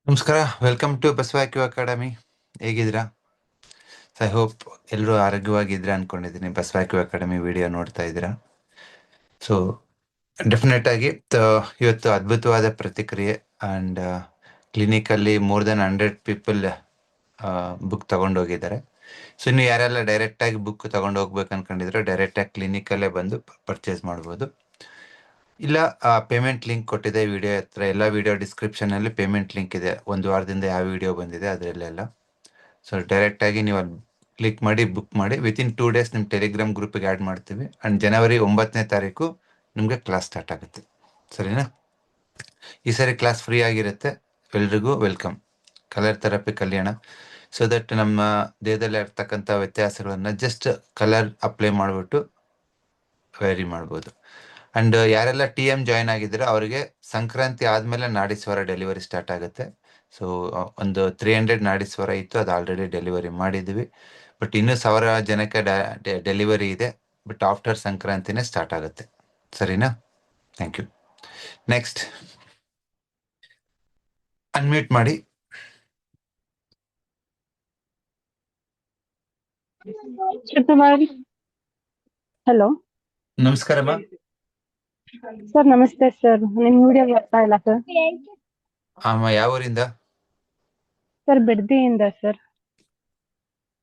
ನಮಸ್ಕಾರ, welcome to ಬಸವಾಕ್ಯೂ academy. ಹೇಗಿದ್ದೀರಾ? I hope ಎಲ್ಲರೂ ಆರೋಗ್ಯವಾಗಿದ್ರೆ ಅನ್ಕೊಂಡಿದ್ದೀನಿ. ಬಸವಾಕ್ಯೂ ಅಕಾಡೆಮಿ ವಿಡಿಯೋ ನೋಡ್ತಾ ಇದ್ದೀರಾ. ಸೊ ಡೆಫಿನೆಟ್ ಆಗಿ ಇವತ್ತು ಅದ್ಭುತವಾದ ಪ್ರತಿಕ್ರಿಯೆ ಅಂಡ್ ಕ್ಲಿನಿಕಲ್ಲಿ ಮೋರ್ ದೆನ್ 100 ಪೀಪಲ್ ಬುಕ್ ತಗೊಂಡೋಗಿದ್ದಾರೆ. ಸೊ ಇನ್ನು ಯಾರೆಲ್ಲ ಡೈರೆಕ್ಟ್ ಆಗಿ ಬುಕ್ ತಗೊಂಡು ಹೋಗ್ಬೇಕು ಅನ್ಕೊಂಡಿದ್ರೆ ಡೈರೆಕ್ಟ್ ಆಗಿ ಕ್ಲಿನಿಕಲ್ಲೇ ಬಂದು ಪರ್ಚೇಸ್ ಮಾಡ್ಬೋದು. ಇಲ್ಲ ಪೇಮೆಂಟ್ ಲಿಂಕ್ ಕೊಟ್ಟಿದೆ ವಿಡಿಯೋ ಹತ್ರ. ಎಲ್ಲ ವಿಡಿಯೋ ಡಿಸ್ಕ್ರಿಪ್ಷನ್ ಅಲ್ಲಿ ಪೇಮೆಂಟ್ ಲಿಂಕ್ ಇದೆ. ಒಂದು ವಾರದಿಂದ ಯಾವ ವಿಡಿಯೋ ಬಂದಿದೆ ಅದರಲ್ಲೆಲ್ಲ. ಸೊ ಡೈರೆಕ್ಟ್ ಆಗಿ ನೀವು ಅಲ್ಲಿ ಕ್ಲಿಕ್ ಮಾಡಿ ಬುಕ್ ಮಾಡಿ. ವಿತಿನ್ 2 days ನಿಮ್ಮ ಟೆಲಿಗ್ರಾಮ್ ಗ್ರೂಪ್ಗೆ ಆ್ಯಡ್ ಮಾಡ್ತೀವಿ. ಅಂಡ್ ಜನವರಿ 9ನೇ ತಾರೀಕು ನಿಮಗೆ ಕ್ಲಾಸ್ ಸ್ಟಾರ್ಟ್ ಆಗುತ್ತೆ. ಸರಿನಾ? ಈ ಸರಿ ಕ್ಲಾಸ್ ಫ್ರೀ ಆಗಿರುತ್ತೆ. ಎಲ್ರಿಗೂ welcome. Colour therapy Kalyana. So that ನಮ್ಮ ದೇಹದಲ್ಲಿ ಇರ್ತಕ್ಕಂಥ ವ್ಯತ್ಯಾಸಗಳನ್ನ ಜಸ್ಟ್ ಕಲರ್ ಅಪ್ಲೈ ಮಾಡಿಬಿಟ್ಟು ವೇರಿ ಮಾಡ್ಬೋದು. ಅಂಡ್ ಯಾರೆಲ್ಲ TM ಜಾಯ್ನ್ ಆಗಿದ್ದೀರಾ ಅವರಿಗೆ ಸಂಕ್ರಾಂತಿ ಆದ್ಮೇಲೆ ನಾಡಿಸ್ವರ ಡೆಲಿವರಿ ಸ್ಟಾರ್ಟ್ ಆಗುತ್ತೆ. ಸೊ ಒಂದು 300 ನಾಡಿಸ್ವರ ಇತ್ತು, ಅದು ಆಲ್ರೆಡಿ ಡೆಲಿವರಿ ಮಾಡಿದ್ವಿ. ಬಟ್ ಇನ್ನೂ 1000 ಜನಕ್ಕೆ ಡೆಲಿವರಿ ಇದೆ. ಬಟ್ ಆಫ್ಟರ್ ಸಂಕ್ರಾಂತಿನೇ ಸ್ಟಾರ್ಟ್ ಆಗುತ್ತೆ. ಸರಿನಾ? Thank you. ನೆಕ್ಸ್ಟ್ ಅನ್ಮ್ಯೂಟ್ ಮಾಡಿ. ಹಲೋ ನಮಸ್ಕಾರಮ್ಮ. ಸರ್, ನಮಸ್ತೆ ಸರ್. ನಿಮ್ ವಿಡಿಯೋ ಬರ್ತಾ ಇಲ್ಲ ಸರ್. ಅಮ್ಮ ಯಾವ ಊರಿಂದ? ಸರ್, ಬಿಡದಿಯಿಂದ ಸರ್.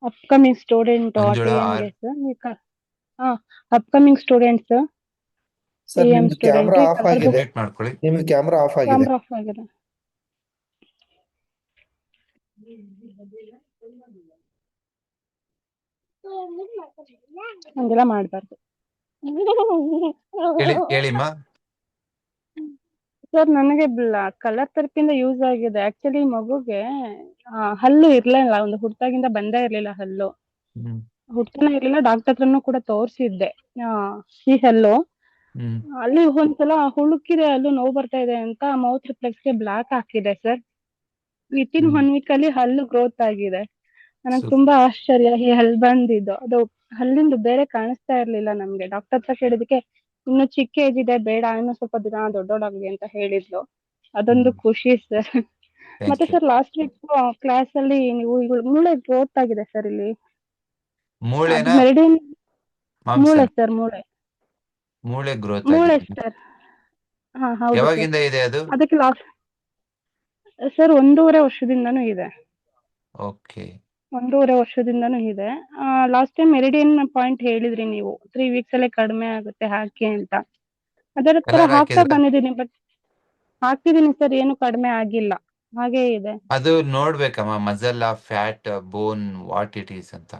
ಅಪ್ಕಮಿಂಗ್ ಸ್ಟೂಡೆಂಟ್ ಮಂಜುಳಾ TMಗೆ sir. Upcoming student sir. Sir, TM ನಿಮ್ದು ಸ್ಟೂಡೆಂಟ್ ಕ್ಯಾಮ್ರಾ ಆಫ್ ಆಗಿದೆ. ಅನ್ಮ್ಯೂಟ್ ಮಾಡ್ಕೊಳ್ಳಿ. ನಿಮ್ದು ಕ್ಯಾಮ್ರಾ ಆಫ್ ಆಗಿದೆ. ಕ್ಯಾಮ್ರಾ ಆಫ್ ಆಗಿದೆ. ಹಂಗೆಲ್ಲ ಮಾಡ್ಬಾರ್ದು ಹೇಳಿಮ್ಮ. ಸರ್, ನನಗೆ ಕಲರ್ ಥೆರಪಿಯಿಂದ ಯೂಸ್ ಆಗಿದೆ. ಆಕ್ಚುಲಿ ಮಗುಗೆ ಹಲ್ಲು ಇರ್ಲಿಲ್ಲ, ಒಂದು ಹುಟ್ಟಾಗಿಂದ ಬಂದೇ ಇರ್ಲಿಲ್ಲ ಹಲ್ಲು. ಹುಟ್ಟನೇ ಇರ್ಲಿಲ್ಲ. ಡಾಕ್ಟರ್ ಹತ್ರನೂ ಕೂಡ ತೋರ್ಸಿದ್ದೆ ಈ ಹಲ್ಲು. ಅಲ್ಲಿ ಒಂದ್ಸಲ ಹುಳುಕಿದೆ, ಹಲ್ಲು ನೋವು ಬರ್ತಾ ಇದೆ ಅಂತ ಮೌತ್ ರಿಫ್ಲೆಕ್ಸ್ಗೆ ಬ್ಲಾಕ್ ಹಾಕಿದೆ ಸರ್. ವಿತಿನ್ 1 week ಅಲ್ಲಿ ಹಲ್ಲು ಗ್ರೋತ್ ಆಗಿದೆ. ನನಗೆ ತುಂಬಾ ಆಶ್ಚರ್ಯ ಈ ಹಲ್ಲು ಬಂದಿದ್ದು. ಅದು ಹಲ್ಲಿಂದು ಬೇರೆ ಕಾಣಿಸ್ತಾ ಇರ್ಲಿಲ್ಲ ನಮ್ಗೆ. ಡಾಕ್ಟರ್ ಹತ್ರ ಕೇಳಿದಕ್ಕೆ ಇನ್ನು ಚಿಕ್ಕ ಏಜ್ ಇದೆ, ಬೇಡ, ಇನ್ನು ಸ್ವಲ್ಪ ದಿನ ದೊಡ್ಡೋಡಾಗ್ಲಿ ಅಂತ ಹೇಳಿದ್ಲು. ಅದೊಂದು ಖುಷಿ ಸರ್. ಮತ್ತೆ ಸರ್, ಲಾಸ್ಟ್ ವೀಕ್ ಕ್ಲಾಸ್ ಅಲ್ಲಿ ನೀವು ಮೂಳೆ ಗ್ರೋತ್ ಆಗಿದೆ ಸರ್. ಇಲ್ಲಿ ಮೆರಿಡಿಯನ್ ಮೂಳೆ ಸರ್, ಮೂಳೆ ಗ್ರೋತ್ ಮೂಳೆ ಆಗಿದೆ. ಸರ್. ಹೌದು ಯಾವಾಗಿಂದ ಇದೆ ಅದು? ಅದಕ್ಕೆ ಸರ್ 1.5 ವರ್ಷದಿಂದನೂ ಇದೆ. ಓಕೆ, 1.5 ವರ್ಷದಿಂದನೂ ಇದೆ. ಲಾಸ್ಟ್ ಟೈಮ್ ಮೆರಿಡಿಯನ್ ಪಾಯಿಂಟ್ ಹೇಳಿದ್ರಿ ನೀವು, 3 weeks ಅಲ್ಲೇ ಕಡಿಮೆ ಆಗುತ್ತೆ ಹಾಕಿ ಅಂತ. ಅದರ ತರ ಹಾಕ್ತಾ ಬಂದಿದ್ದೀನಿ. ಬಟ್ ಹಾಕ್ತಿದೀನಿ ಸರ್, ಏನು ಕಡಿಮೆ ಆಗಿಲ್ಲ, ಹಾಗೇ ಇದೆ. ಅದು ನೋಡ್ಬೇಕಮ್ಮ, muscle, fat, bone, what it is ಅಂತ.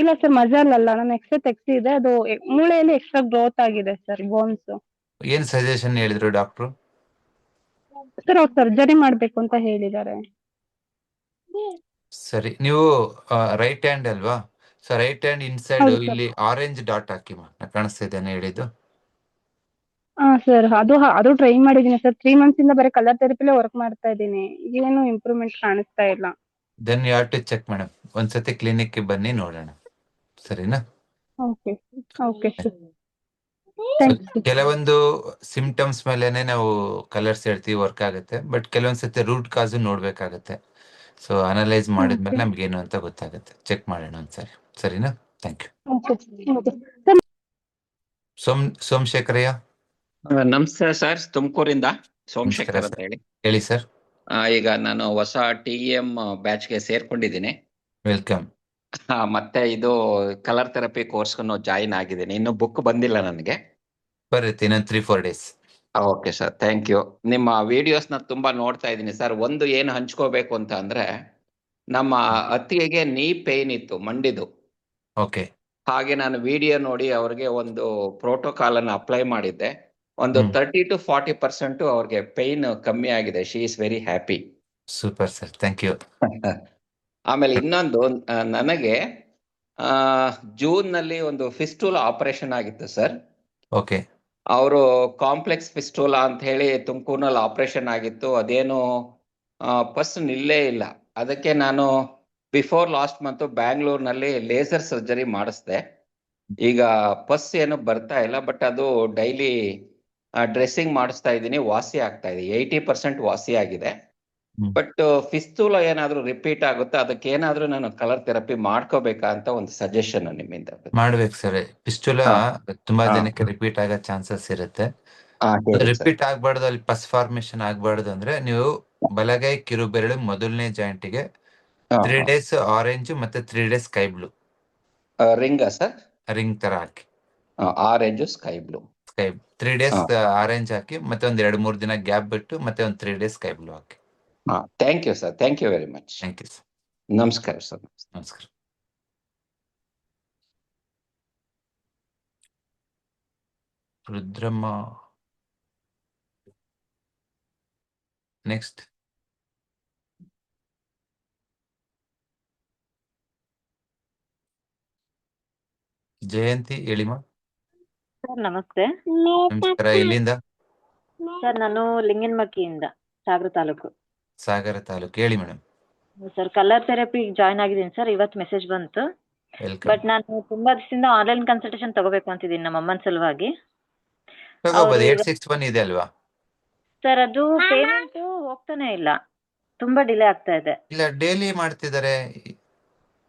ಇಲ್ಲ ಸರ್, ಮಜಲ್ ಅಲ್ಲ, ನಾನು ಎಕ್ಸ್ಟ್ರಾ ತೆಗ್ಸಿದೆ. ಅದು ಮೂಳೆಯಲ್ಲಿ ಎಕ್ಸ್ಟ್ರಾ ಗ್ರೋತ್ ಆಗಿದೆ ಸರ್, ಬೋನ್ಸ್. ಏನ್ ಸಜೆಷನ್ ಹೇಳಿದ್ರು ಡಾಕ್ಟ್ರು? ಸರ್, ಅವ್ರು ಸರ್ಜರಿ ಮಾಡ್ಬೇಕು ಅಂತ ಹೇಳಿದ್ದಾರೆ. ಸರಿ, ನೀವು ರೈಟ್ ಹ್ಯಾಂಡ್ ಅಲ್ವಾ? ಸೊ ರೈಟ್ ಹ್ಯಾಂಡ್ ಇನ್ಸೈಡ್ ಇಲ್ಲಿ ಆರೆಂಜ್ ಡಾಟ್ ಹಾಕಿಮ್ಮ. ಕಾಣಿಸ್ತಾ ಇದ್ದೇನೆ ಹೇಳಿದ್ದು? ಸರ್, ಅದು ಟ್ರೈ ಮಾಡಿದೀನಿ ಸರ್. 3 months ಇಂದ ಬರೀ ಕಲರ್ ಥೆರಪಿಲೇ ವರ್ಕ್ ಮಾಡ್ತಾ ಇದ್ದೀನಿ. ಏನು ಇಂಪ್ರೂವ್ಮೆಂಟ್ ಕಾಣಿಸ್ತಾ ಇಲ್ಲ. Then you have to check madam. ಒಂದ್ಸತಿ ಕ್ಲಿನಿಕ್ಗೆ ಬನ್ನಿ, ನೋಡೋಣ. ಸರಿನಾ? Okay sir. ಕೆಲವೊಂದು ಸಿಂಪ್ಟಮ್ಸ್ ಮೇಲೆನೆ ನಾವು ಕಲರ್ಸ್ ಹೇಳ್ತೀವಿ, ವರ್ಕ್ ಆಗುತ್ತೆ. ಬಟ್ ಕೆಲವೊಂದ್ಸತಿ ರೂಟ್ ಕಾಸು ನೋಡ್ಬೇಕಾಗತ್ತೆ. ಸೊ ಅನಲೈಸ್ ಮಾಡಿದ್ಮೇಲೆ ನಮ್ಗೆ ಏನು ಅಂತ ಗೊತ್ತಾಗುತ್ತೆ. ಚೆಕ್ ಮಾಡೋಣ ಒಂದ್ಸರಿ. ಸರಿನಾ? Thank you. ಸೋಮಶೇಖರಯ್ಯ. ನಮಸ್ತೆ ಸರ್, ತುಮಕೂರಿಂದ ಸೋಮಶೇಖರ್ ಅಂತ ಹೇಳಿ ಸರ್. ಈಗ ನಾನು ಹೊಸ TEM ಬ್ಯಾಚ್ಗೆ ಸೇರ್ಕೊಂಡಿದ್ದೀನಿ. ವೆಲ್ಕಮ್. ಮತ್ತೆ ಇದು ಕಲರ್ ಥೆರಪಿ ಕೋರ್ಸ್ಗೂ ಜಾಯಿನ್ ಆಗಿದ್ದೀನಿ. ಇನ್ನು ಬುಕ್ ಬಂದಿಲ್ಲ ನನಗೆ. ಬರುತ್ತೆ ಇನ್ನೊಂದು 3-4 days. Okay sir, thank you. ನಿಮ್ಮ ವಿಡಿಯೋಸ್ನ ತುಂಬಾ ನೋಡ್ತಾ ಇದ್ದೀನಿ ಸರ್. ಒಂದು ಏನು ಹಂಚ್ಕೋಬೇಕು ಅಂತ ಅಂದ್ರೆ, ನಮ್ಮ ಅತ್ತಿಗೆಗೆ ನೀ ಪೇನ್ ಇತ್ತು, ಮಂಡಿದು. ಓಕೆ. ಹಾಗೆ ನಾನು ವಿಡಿಯೋ ನೋಡಿ ಅವ್ರಿಗೆ ಒಂದು ಪ್ರೋಟೋಕಾಲ್ ಅನ್ನು ಅಪ್ಲೈ ಮಾಡಿದ್ದೆ. ಒಂದು 30 to 40% ಅವ್ರಿಗೆ ಪೇನ್ ಕಮ್ಮಿ ಆಗಿದೆ. She is very happy. Super sir, thank you. ಆಮೇಲೆ ಇನ್ನೊಂದು, ನನಗೆ ಜೂನ್ ನಲ್ಲಿ ಒಂದು ಫಿಸ್ಟೂಲಾ ಆಪರೇಷನ್ ಆಗಿತ್ತು ಸರ್. ಓಕೆ. ಅವರು ಕಾಂಪ್ಲೆಕ್ಸ್ ಫಿಸ್ಟೂಲಾ ಅಂತ ಹೇಳಿ ತುಮಕೂರಿನಲ್ಲಿ ಆಪರೇಷನ್ ಆಗಿತ್ತು. ಅದೇನು ಪಸ್ ನಿಲ್ಲೇ ಇಲ್ಲ. ಅದಕ್ಕೆ ನಾನು ಬಿಫೋರ್ ಲಾಸ್ಟ್ ಮಂತ್ ಬ್ಯಾಂಗ್ಳೂರ್ನಲ್ಲಿ ಲೇಸರ್ ಸರ್ಜರಿ ಮಾಡಿಸ್ದೆ. ಈಗ ಪಸ್ ಏನು ಬರ್ತಾ ಇಲ್ಲ, ಬಟ್ ಅದು ಡೈಲಿ ಡ್ರೆಸ್ಸಿಂಗ್ ಮಾಡಿಸ್ತಾ ಇದ್ದೀನಿ. ವಾಸಿ ಆಗ್ತಾ ಇದೆ, 80% ವಾಸಿ ಆಗಿದೆ. ಹ್ಮ್. ಬಟ್ ಫಿಸ್ತೂಲ ಏನಾದ್ರೂ ರಿಪೀಟ್ ಆಗುತ್ತೆ, ಅದಕ್ಕೆ ಏನಾದ್ರೂ ನಾನು ಕಲರ್ ಥೆರಪಿ ಮಾಡ್ಕೋಬೇಕಾ ಅಂತ ಒಂದು ಸಜೆಷನ್ ನಿಮ್ಮಿಂದ. ಮಾಡ್ಬೇಕು ಸರ್. ಪಿಸ್ಟುಲಾ ಹಾ. ತುಂಬಾ ಹಾ. ಜನಕ್ಕೆ ರಿಪೀಟ್ ಆಗೋ ಚಾನ್ಸಸ್ ಇರುತ್ತೆ. ಹೇಳಿ ಸರ್. ರಿಪೀಟ್ ಆಗ್ಬಾರ್ದು, ಅಲ್ಲಿ ಪಸ್ ಫಾರ್ಮೇಶನ್ ಆಗ್ಬಾರ್ದು ಅಂದ್ರೆ ನೀವು ಬಲಗೈ ಕಿರುಬೆರಳು ಮೊದಲನೇ ಜಾಯಿಂಟಿಗೆ 3 days ಆರೆಂಜ್ ಮತ್ತೆ 3 days ಸ್ಕೈ ಬ್ಲೂ ರಿಂಗಾ ಸರ್? ರಿಂಗ್ ತರ ಹಾಕಿ. Orange sky blue. 3 days orange ಹಾಕಿ, ಮತ್ತೆ ಒಂದ್ 2-3 ದಿನ ಗ್ಯಾಪ್ ಬಿಟ್ಟು ಮತ್ತೆ ಒಂದ್ 3 days ಸ್ಕೈ ಬ್ಲೂ ಹಾಕಿ. Thank you sir, thank you very much. Thank you sir. ನಮಸ್ಕಾರ ಸರ್. ನಮಸ್ಕಾರ. ರುದ್ರಮ್ಮ ನೆಕ್ಸ್ಟ್. ಜಯಂತಿ ಹೇಳಿಮ್ಮ. ಸರ್ ನಮಸ್ತೆ. ನಮಸ್ಕಾರ. ಎಲ್ಲಿಂದ? ಸರ್ ನಾನು ಲಿಂಗನಮಕ್ಕಿಯಿಂದ, ಸಾಗರ ತಾಲೂಕು. ಸಾಗರ ತಾಲೂಕು. ಹೇಳಿ madam. Sir colour therapy join ಆಗಿದ್ದೀನಿ ಸರ್, ಇವತ್ತು ಮೆಸೇಜ್ ಬಂತು. ವೆಲ್ಕಮ್. ಬಟ್ ನಾನು ತುಂಬಾ ದಿವಸದಿಂದ ಆನ್ಲೈನ್ ಕನ್ಸಲ್ಟೇಷನ್ ತಗೋಬೇಕು ಅಂತಿದ್ದೀನಿ ನಮ್ಮ ಅಮ್ಮನ ಸಲುವಾಗಿ. ತಗೋಬೋದು. 861 ಇದೆ ಅಲ್ವಾ? ಸರ್ ಅದು ಪೇಮೆಂಟ್ ಹೋಗ್ತಾನೆ ಇಲ್ಲ, ತುಂಬಾ ಡಿಲೇ ಆಗ್ತಾ ಇದೆ. ಇಲ್ಲ, ಡೈಲಿ ಮಾಡ್ತಿದ್ದಾರೆ.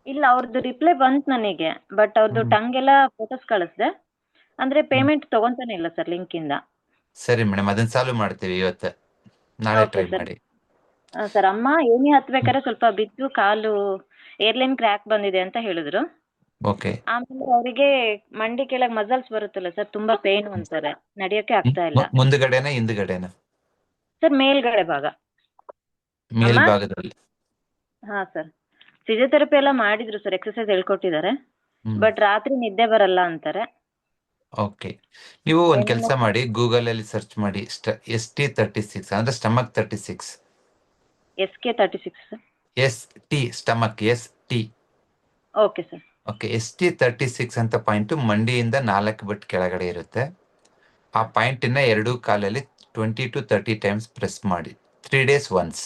ಇಲ್ಲ, ಅವ್ರದ್ದು ರಿಪ್ಲೈ ಬಂತು ನನಗೆ, ಬಟ್ ಅವ್ರದ್ದು ಟಂಗ್ ಎಲ್ಲ ಫೋಟೋಸ್ ಕಳಿಸ್ದೆ, ಅಂದ್ರೆ ಪೇಮೆಂಟ್ ತಗೊಂತಾನೆ ಇಲ್ಲ ಸರ್ ಲಿಂಕ್ ಇಂದ. ಸರಿ ಮೇಡಮ್, ಅದನ್ನ ಸಾಲ್ವ್ ಮಾಡ್ತೀವಿ ಇವತ್ತು, ನಾಳೆ Okay, ಟ್ರೈ sir. ಮಾಡಿ. ಸರ್ ಅಮ್ಮ ಏಣಿ ಹತ್ಬೇಕಾದ್ರೆ ಸ್ವಲ್ಪ ಬಿದ್ದು ಕಾಲು ಏರ್ಲೈನ್ ಕ್ರ್ಯಾಕ್ ಬಂದಿದೆ ಅಂತ ಹೇಳಿದ್ರು. ಓಕೆ. ಆಮೇಲೆ ಅವರಿಗೆ ಮಂಡಿ ಕೆಳಗ್ ಮಸಲ್ಸ್ ಬರುತ್ತಲ್ಲ ಸರ್, ತುಂಬಾ ಪೇನ್ ಅಂತಾರೆ, ನಡೆಯಕ್ಕೆ ಆಗ್ತಾ ಇಲ್ಲ. ಮುಂದ್ಗಡೆನಾ ಹಿಂದ್ಗಡೆನಾ? ಸರ್ ಮೇಲ್ಗಡೆ ಭಾಗ. ಮೇಲ್ಭಾಗದಲ್ಲಿ. ಹಾ ಸರ್, ಫಿಸಿಯೋಥೆರಪಿ ಎಲ್ಲ ಮಾಡಿದ್ರು ಸರ್, ಎಕ್ಸರ್ಸೈಸ್ ಹೇಳ್ಕೊಟ್ಟಿದ್ದಾರೆ, ಹ್ಮ್. ಬಟ್ ರಾತ್ರಿ ನಿದ್ದೆ ಬರಲ್ಲ ಅಂತಾರೆ. ಓಕೆ, ನೀವು ಒಂದ್ ಕೆಲಸ ಮಾಡಿ, ಗೂಗಲ್ ಅಲ್ಲಿ ಸರ್ಚ್ ಮಾಡಿ ST36 ಅಂದ್ರೆ stomach 36. SK36 sir. ST stomach ST. Okay sir. Okay, ST36 ಅಂತ ಪಾಯಿಂಟ್ ಮಂಡಿಯಿಂದ 4 ಬಿಟ್ ಕೆಳಗಡೆ ಇರುತ್ತೆ. ಆ ಪಾಯಿಂಟ್ ನ 2 ಕಾಲಲ್ಲಿ 20 to 30 ಟೈಮ್ಸ್ ಪ್ರೆಸ್ ಮಾಡಿ, 3 days once.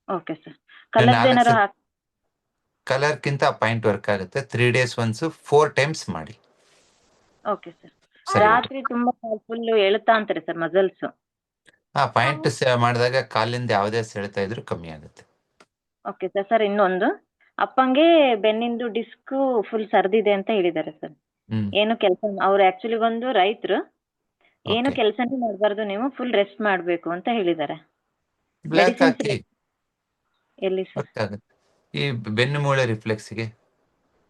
Okay sir. Colour ಏನಾರು ಕಲರ್ ಕಿಂತ ಆ ಪಾಯಿಂಟ್ ವರ್ಕ್ ಆಗುತ್ತೆ. 3 days ಒನ್ಸ್ 4 ಟೈಮ್ಸ್ ಮಾಡಿ. Okay sir. ರಾತ್ರಿ ತುಂಬಾ ಫುಲ್ ಎಳುತ್ತಾ ಅಂತಾರೆ ಸರ್ ಮಸಲ್ಸ್. ಆ ಪಾಯಿಂಟ್ ಮಾಡಿದಾಗ ಕಾಲಿಂದ ಯಾವುದೇ ಸೆಳೆತ ಇದ್ರೂ ಕಮ್ಮಿ ಆಗುತ್ತೆ. Okay sir. ಸರ್ ಇನ್ನೊಂದು, ಅಪ್ಪಂಗೆ ಬೆನ್ನಿಂದು ಡಿಸ್ಕ್ ಫುಲ್ ಸರ್ದಿದೆ ಅಂತ ಹೇಳಿದ್ದಾರೆ ಸರ್. ಏನು ಕೆಲಸ, ಅವ್ರು ಆಕ್ಚುಲಿ ಒಂದು ರೈತರು, ಏನು ಕೆಲಸನೇ ಮಾಡಬಾರ್ದು, ನೀವು ಫುಲ್ ರೆಸ್ಟ್ ಮಾಡ್ಬೇಕು ಅಂತ ಹೇಳಿದ್ದಾರೆ. ಬ್ಲಾಕ್ ಹಾಕಿ. ಎಲ್ಲಿ ಸರ್? ಈ ಬೆನ್ನು ಮೂಳೆ ರಿಫ್ಲೆಕ್ಸ್ಗೆ.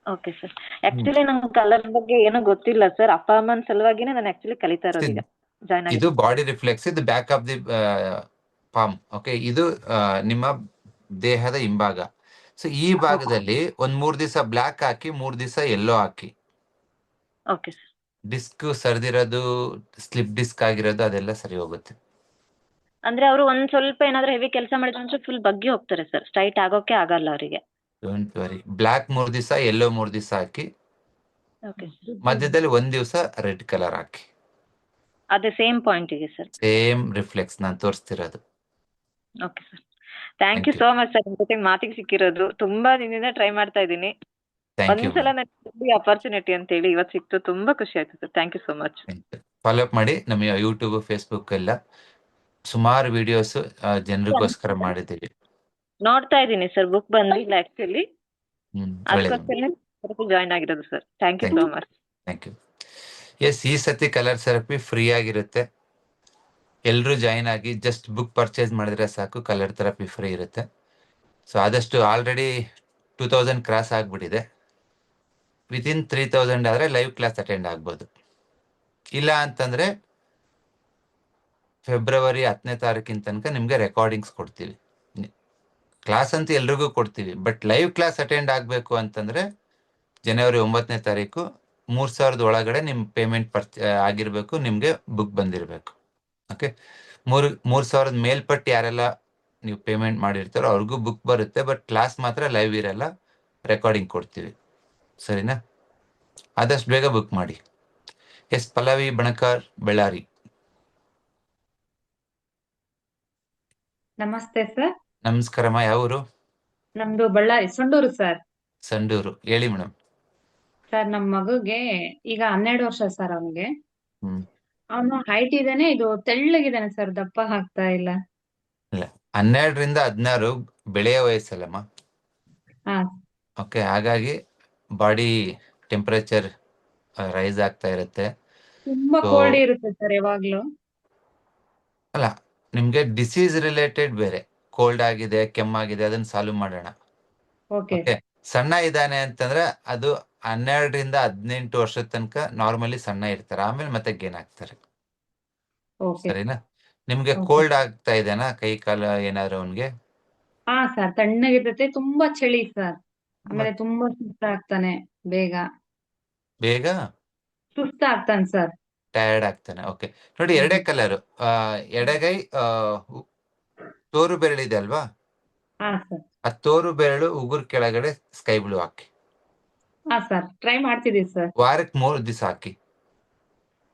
Okay sir. ಆಕ್ಚುಲಿ ನಂಗೆ ಕಲರ್ ಬಗ್ಗೆ ಏನೂ ಗೊತ್ತಿಲ್ಲ ಸರ್, ಅಪ್ಪ ಅಮ್ಮನ ಸಲುವಾಗಿನೇ ನಾನು ಆಕ್ಚುಲಿ ಕಲಿತಾ ಇರೋದು ಈಗ, ಜಾಯ್ನ್ ಆಗಿ. ಇದು ಬಾಡಿ ರಿಫ್ಲೆಕ್ಸ್, ಇದು back of the palm. Okay, ಇದು ನಿಮ್ಮ ದೇಹದ ಹಿಂಭಾಗ. ಸೊ ಈ ಭಾಗದಲ್ಲಿ ಒಂದ್ 3 ದಿವಸ ಬ್ಲಾಕ್ ಹಾಕಿ, 3 ದಿವಸ ಯೆಲ್ಲೋ ಹಾಕಿ. Okay sir. ಡಿಸ್ಕ್ ಸರ್ದಿರೋದು, ಸ್ಲಿಪ್ ಡಿಸ್ಕ್ ಆಗಿರೋದು ಅದೆಲ್ಲ ಸರಿ ಹೋಗುತ್ತೆ. ಅಂದ್ರೆ ಅವರು ಒಂದ್ ಸ್ವಲ್ಪ ಏನಾದ್ರೂ ಹೆವಿ ಕೆಲಸ ಮಾಡಿದ್ರೆ ಫುಲ್ ಬಗ್ಗಿ ಹೋಗ್ತಾರೆ ಸರ್, ಸ್ಟ್ರೈಟ್ ಆಗೋಕೆ ಆಗಲ್ಲ ಅವರಿಗೆ. Don't worry. ಬ್ಲಾಕ್ 3 ದಿವಸ, ಯೆಲ್ಲೋ 3 ದಿವಸ ಹಾಕಿ, ಓಕೆ. ಮಧ್ಯದಲ್ಲಿ 1 ದಿವಸ ರೆಡ್ ಕಲರ್ ಹಾಕಿ. ಅದೇ ಸೇಮ್ ಪಾಯಿಂಟಿಗೆ ಸರ್? ಸೇಮ್ ರಿಫ್ಲೆಕ್ಸ್ ನಾನು ತೋರಿಸ್ತಿರೋದು. Okay sir. Thank you so much sir, ನಿಮ್ ಜೊತೆ ಮಾತಿಗೆ ಸಿಕ್ಕಿರೋದು. ತುಂಬಾ ದಿನದಿಂದ ಟ್ರೈ ಮಾಡ್ತಾ ಇದ್ದೀನಿ, ಒಂದ್ಸಲ ನನಗೆ ಅಪರ್ಚುನಿಟಿ ಅಂತ ಹೇಳಿ ಇವತ್ತು ಸಿಕ್ತು, ತುಂಬಾ ಖುಷಿ ಆಯ್ತು sir. Thank you so much. Follow up ಮಾಡಿ. ನಮ್ಮ ಯೂಟ್ಯೂಬ್, ಫೇಸ್ಬುಕ್ ಎಲ್ಲ ಸುಮಾರು ವಿಡಿಯೋಸ್ ಜನರಿಗೋಸ್ಕರ ಮಾಡಿದ್ದೀವಿ. ನೋಡ್ತಾ ಇದ್ದೀನಿ ಸರ್, ಬುಕ್ ಬಂದಿಲ್ಲ ಆಕ್ಚುಲಿ, ಅದಕ್ಕೋಸ್ಕರ ಜಾಯ್ನ್ ಆಗಿರೋದು sir. Thank you so much. Thank you. Yes, ಈ ಸತಿ ಕಲರ್ ಥೆರಪಿ ಫ್ರೀ ಆಗಿರುತ್ತೆ. ಎಲ್ಲರೂ ಜಾಯಿನ್ ಆಗಿ, ಜಸ್ಟ್ ಬುಕ್ ಪರ್ಚೇಸ್ ಮಾಡಿದ್ರೆ ಸಾಕು, ಕಲರ್ ಥೆರಪಿ ಫ್ರೀ ಇರುತ್ತೆ. ಸೊ ಆದಷ್ಟು ಆಲ್ರೆಡಿ 2000 ಕ್ರಾಸ್ ಆಗ್ಬಿಟ್ಟಿದೆ. ವಿತಿನ್ 3000 ಆದರೆ ಲೈವ್ ಕ್ಲಾಸ್ ಅಟೆಂಡ್ ಆಗ್ಬೋದು. ಇಲ್ಲ ಅಂತಂದ್ರೆ ಫೆಬ್ರವರಿ 10ನೇ ತಾರೀಕಿನ ತನಕ ನಿಮ್ಗೆ ರೆಕಾರ್ಡಿಂಗ್ಸ್ ಕೊಡ್ತೀವಿ. ಕ್ಲಾಸ್ ಅಂತೂ ಎಲ್ರಿಗೂ ಕೊಡ್ತೀವಿ, ಬಟ್ ಲೈವ್ ಕ್ಲಾಸ್ ಅಟೆಂಡ್ ಆಗಬೇಕು ಅಂತಂದ್ರೆ ಜನವರಿ 9ನೇ ತಾರೀಕು 3000 ಒಳಗಡೆ ನಿಮ್ ಪೇಮೆಂಟ್ ಆಗಿರ್ಬೇಕು, ನಿಮ್ಗೆ ಬುಕ್ ಬಂದಿರಬೇಕು. ಓಕೆ, 3000 ಮೇಲ್ಪಟ್ಟು ಯಾರೆಲ್ಲ ನೀವು ಪೇಮೆಂಟ್ ಮಾಡಿರ್ತಾರೋ ಅವ್ರಿಗೂ ಬುಕ್ ಬರುತ್ತೆ, ಬಟ್ ಕ್ಲಾಸ್ ಮಾತ್ರ ಲೈವ್ ಇರಲ್ಲ, ರೆಕಾರ್ಡಿಂಗ್ ಕೊಡ್ತೀವಿ. ಸರಿನಾ? ಆದಷ್ಟು ಬೇಗ ಬುಕ್ ಮಾಡಿ. ಎಸ್, ಪಲ್ಲವಿ ಬಣಕಾರ್, ಬೆಳ್ಳಾರಿ. ನಮಸ್ತೆ ಸರ್. ನಮಸ್ಕಾರಮ್ಮ. ಯಾವೂರು? ನಮ್ದು ಬಳ್ಳಾರಿ, ಸಂಡೂರು ಸರ್. ಸಂಡೂರು. ಹೇಳಿ ಮೇಡಮ್. ಸರ್ ನಮ್ಮ ಮಗುಗೆ ಈಗ 12 ವರ್ಷ ಸರ್. ಅವನಿಗೆ ಹ್ಮ್. ಅವನು ಹೈಟ್ ಇದ್ದಾನೆ, ಇದು ತೆಳ್ಳಗಿದ್ದಾನೆ ಸರ್, ದಪ್ಪ ಆಗ್ತಾ ಇಲ್ಲ. ಇಲ್ಲ, 12ರಿಂದ 16 ಬೆಳೆಯ ವಯಸ್ಸಲ್ಲಮ್ಮ. ಹಾ ಓಕೆ, ಹಾಗಾಗಿ ಬಾಡಿ ಟೆಂಪರೇಚರ್ ರೈಸ್ ಆಗ್ತಾ ಇರುತ್ತೆ. ತುಂಬಾ ಸೊ ಕೋಲ್ಡ್ ಇರುತ್ತೆ ಸರ್ ಯಾವಾಗ್ಲೂ. ಅಲ್ಲ, ನಿಮ್ಗೆ ಡಿಸೀಸ್ ರಿಲೇಟೆಡ್ ಬೇರೆ, ಕೋಲ್ಡ್ ಆಗಿದೆ, ಕೆಮ್ಮಾಗಿದೆ, ಅದನ್ನ ಸಾಲ್ವ್ ಮಾಡೋಣ. ಓಕೆ ಓಕೆ, ಸಣ್ಣ ಇದ್ದಾನೆ ಅಂತಂದ್ರೆ ಅದು 12ರಿಂದ 18 ವರ್ಷದ ತನಕ ನಾರ್ಮಲಿ ಸಣ್ಣ ಇರ್ತಾರೆ, ಆಮೇಲೆ ಮತ್ತೆ ಗೇನ್ ಆಗ್ತಾರೆ. ಓಕೆ ಸರಿನಾ? ನಿಮ್ಗೆ ಓಕೆ. ಕೋಲ್ಡ್ ಆಗ್ತಾ ಇದೆನಾ ಕೈ ಕಾಲ ಏನಾದ್ರು ಅವನ್ಗೆ? ಹಾ ಸರ್, ತಣ್ಣಗಿರ್ತೈತೆ, ತುಂಬಾ ಚಳಿ ಸರ್. ಆಮೇಲೆ ತುಂಬಾ ಸುಸ್ತಾಗ್ತಾನೆ, ಬೇಗ ಬೇಗ ಸುಸ್ತಾಗ್ತಾನೆ ಸರ್. ಟಯರ್ಡ್ ಆಗ್ತಾನೆ. ಓಕೆ, ನೋಡಿ, ಎರಡೇ ಕಲರ್. ಎಡಗೈ ತೋರು ಬೆರಳಿದೆ ಅಲ್ವಾ, ಹಾ ಸರ್. ಆ ತೋರು ಬೆರಳು ಉಗುರ್ ಕೆಳಗಡೆ ಸ್ಕೈ ಬ್ಲೂ ಹಾಕಿ. ಹಾ ಸರ್, ಟ್ರೈ ಮಾಡ್ತಿದೀವಿ ಸರ್. ವಾರಕ್ಕೆ 3 ದಿವಸ ಹಾಕಿ.